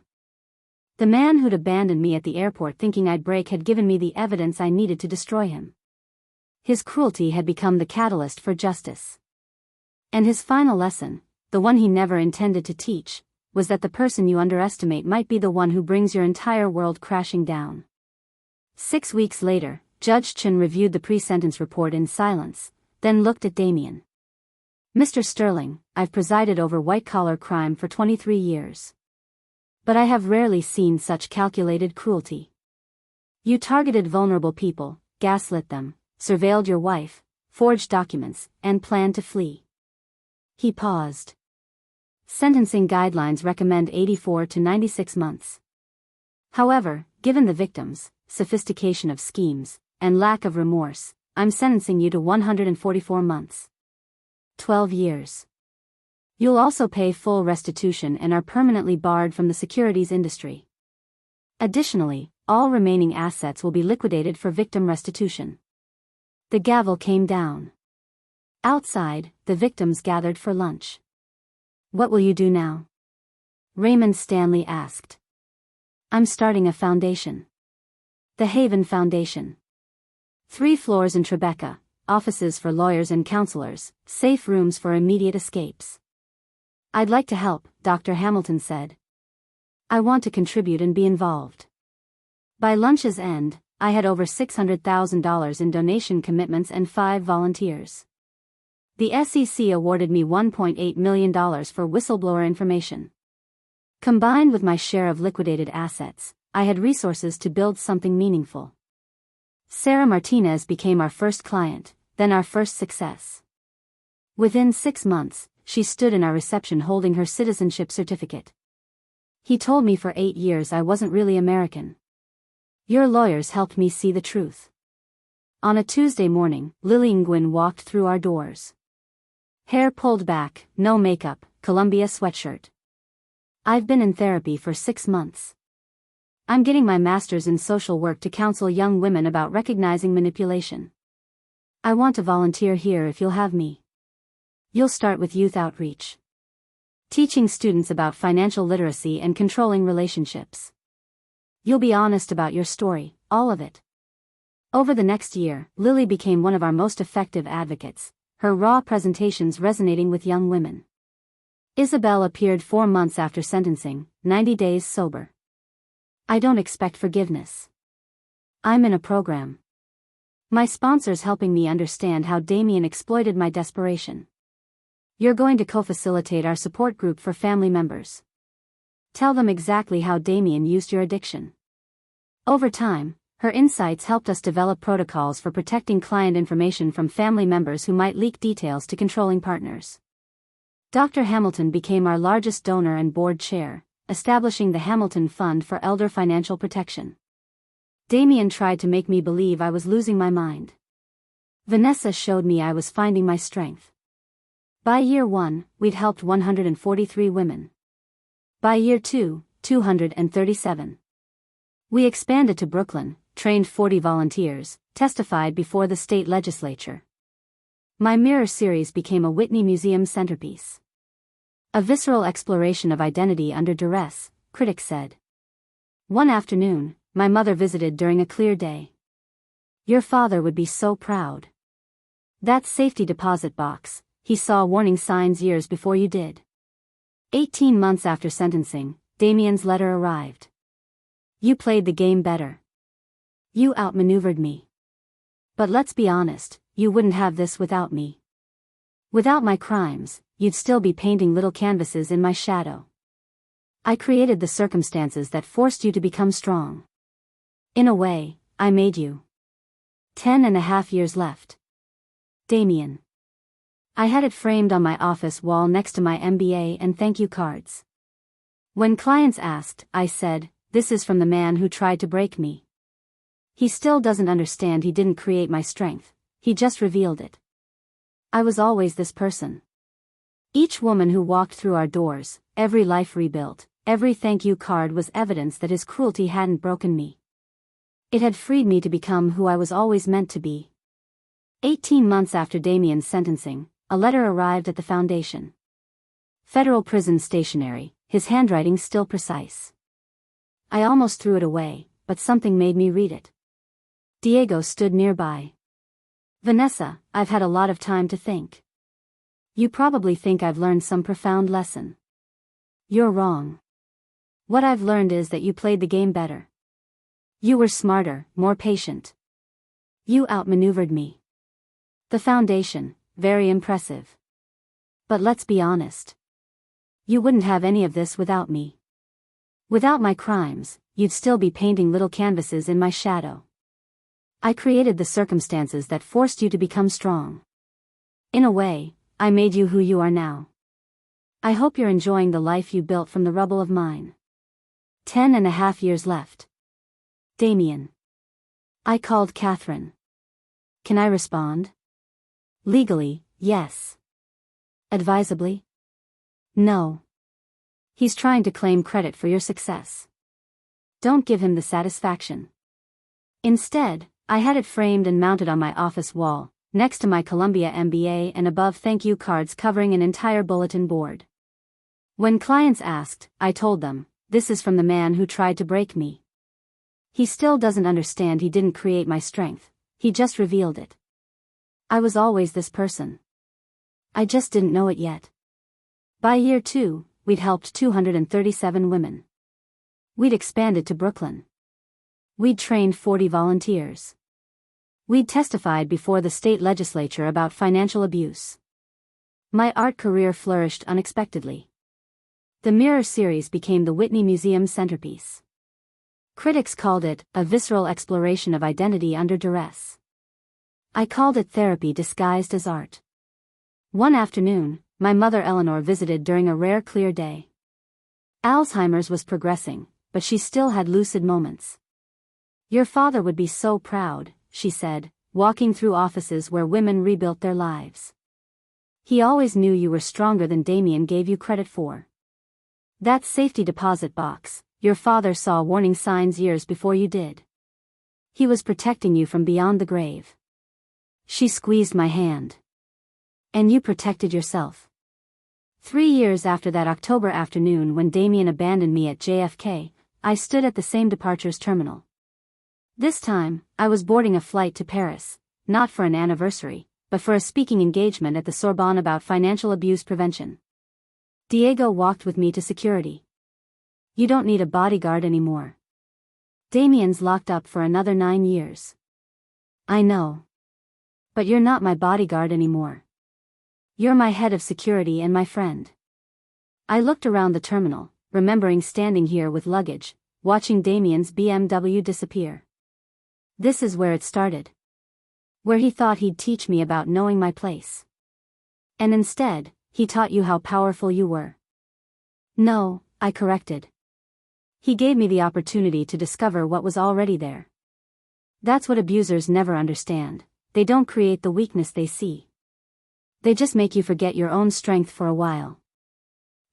The man who'd abandoned me at the airport thinking I'd break had given me the evidence I needed to destroy him. His cruelty had become the catalyst for justice. And his final lesson, the one he never intended to teach, was that the person you underestimate might be the one who brings your entire world crashing down. 6 weeks later, Judge Chen reviewed the pre-sentence report in silence, then looked at Damien. Mr. Sterling, I've presided over white-collar crime for 23 years. But I have rarely seen such calculated cruelty. You targeted vulnerable people, gaslit them, surveilled your wife, forged documents, and planned to flee. He paused. Sentencing guidelines recommend 84 to 96 months. However, given the victims, sophistication of schemes, and lack of remorse, I'm sentencing you to 144 months. 12 years. You'll also pay full restitution and are permanently barred from the securities industry. Additionally, all remaining assets will be liquidated for victim restitution. The gavel came down. Outside, the victims gathered for lunch. What will you do now? Raymond Stanley asked. I'm starting a foundation. The Haven Foundation. 3 floors in Tribeca, offices for lawyers and counselors, safe rooms for immediate escapes. I'd like to help, Dr. Hamilton said. I want to contribute and be involved. By lunch's end, I had over $600,000 in donation commitments and 5 volunteers. The SEC awarded me $1.8 million for whistleblower information. Combined with my share of liquidated assets, I had resources to build something meaningful. Sarah Martinez became our first client, then our first success. Within 6 months, she stood in our reception holding her citizenship certificate. He told me for 8 years I wasn't really American. Your lawyers helped me see the truth. On a Tuesday morning, Lily Nguyen walked through our doors. Hair pulled back, no makeup, Columbia sweatshirt. I've been in therapy for 6 months. I'm getting my master's in social work to counsel young women about recognizing manipulation. I want to volunteer here if you'll have me. You'll start with youth outreach, teaching students about financial literacy and controlling relationships. You'll be honest about your story, all of it. Over the next year, Lily became one of our most effective advocates, her raw presentations resonating with young women. Isabel appeared 4 months after sentencing, 90 days sober. I don't expect forgiveness. I'm in a program. My sponsor's helping me understand how Damien exploited my desperation. You're going to co-facilitate our support group for family members. Tell them exactly how Damien used your addiction. Over time, her insights helped us develop protocols for protecting client information from family members who might leak details to controlling partners. Dr. Hamilton became our largest donor and board chair, establishing the Hamilton Fund for Elder Financial Protection. Damien tried to make me believe I was losing my mind. Vanessa showed me I was finding my strength. By year 1, we'd helped 143 women. By year 2, 237. We expanded to Brooklyn, trained 40 volunteers, testified before the state legislature. My Mirror series became a Whitney Museum centerpiece. A visceral exploration of identity under duress, critics said. One afternoon, my mother visited during a clear day. Your father would be so proud. That safety deposit box, he saw warning signs years before you did. 18 months after sentencing, Damien's letter arrived. You played the game better. You outmaneuvered me. But let's be honest, you wouldn't have this without me. Without my crimes, you'd still be painting little canvases in my shadow. I created the circumstances that forced you to become strong. In a way, I made you. 10.5 years left. Damien. I had it framed on my office wall next to my MBA and thank you cards. When clients asked, I said, this is from the man who tried to break me. He still doesn't understand he didn't create my strength, he just revealed it. I was always this person. Each woman who walked through our doors, every life rebuilt, every thank you card was evidence that his cruelty hadn't broken me. It had freed me to become who I was always meant to be. 18 months after Damien's sentencing, a letter arrived at the foundation. Federal prison stationery, his handwriting still precise. I almost threw it away, but something made me read it. Diego stood nearby. Vanessa, I've had a lot of time to think. You probably think I've learned some profound lesson. You're wrong. What I've learned is that you played the game better. You were smarter, more patient. You outmaneuvered me. The foundation, very impressive. But let's be honest. You wouldn't have any of this without me. Without my crimes, you'd still be painting little canvases in my shadow. I created the circumstances that forced you to become strong. In a way, I made you who you are now. I hope you're enjoying the life you built from the rubble of mine. 10.5 years left. Damien. I called Catherine. Can I respond? Legally, yes. Advisably? No. He's trying to claim credit for your success. Don't give him the satisfaction. Instead, I had it framed and mounted on my office wall, next to my Columbia MBA and above thank you cards covering an entire bulletin board. When clients asked, I told them, this is from the man who tried to break me. He still doesn't understand he didn't create my strength, he just revealed it. I was always this person. I just didn't know it yet. By year 2, we'd helped 237 women. We'd expanded to Brooklyn. We'd trained 40 volunteers. We'd testified before the state legislature about financial abuse. My art career flourished unexpectedly. The Mirror series became the Whitney Museum centerpiece. Critics called it a visceral exploration of identity under duress. I called it therapy disguised as art. One afternoon, my mother Eleanor visited during a rare clear day. Alzheimer's was progressing, but she still had lucid moments. Your father would be so proud, she said, walking through offices where women rebuilt their lives. He always knew you were stronger than Damien gave you credit for. That safety deposit box, your father saw warning signs years before you did. He was protecting you from beyond the grave. She squeezed my hand. And you protected yourself. 3 years after that October afternoon when Damien abandoned me at JFK, I stood at the same departures terminal. This time, I was boarding a flight to Paris, not for an anniversary, but for a speaking engagement at the Sorbonne about financial abuse prevention. Diego walked with me to security. You don't need a bodyguard anymore. Damien's locked up for another 9 years. I know. But you're not my bodyguard anymore. You're my head of security and my friend. I looked around the terminal, remembering standing here with luggage, watching Damien's BMW disappear. This is where it started. Where he thought he'd teach me about knowing my place. And instead, he taught you how powerful you were. No, I corrected. He gave me the opportunity to discover what was already there. That's what abusers never understand. They don't create the weakness they see. They just make you forget your own strength for a while.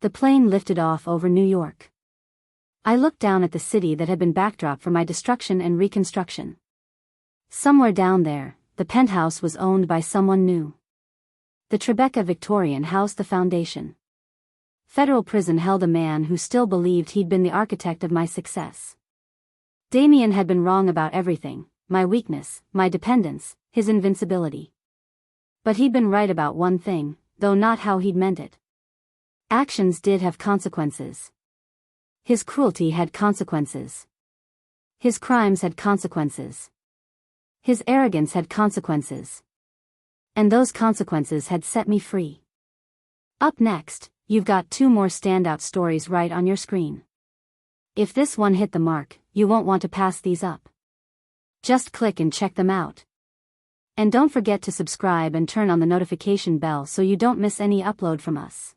The plane lifted off over New York. I looked down at the city that had been backdrop for my destruction and reconstruction. Somewhere down there, the penthouse was owned by someone new. The Tribeca Victorian housed the foundation. Federal prison held a man who still believed he'd been the architect of my success. Damien had been wrong about everything, my weakness, my dependence, his invincibility. But he'd been right about one thing, though not how he'd meant it. Actions did have consequences. His cruelty had consequences. His crimes had consequences. His arrogance had consequences. And those consequences had set me free. Up next, you've got 2 more standout stories right on your screen. If this one hit the mark, you won't want to pass these up. Just click and check them out. And don't forget to subscribe and turn on the notification bell so you don't miss any upload from us.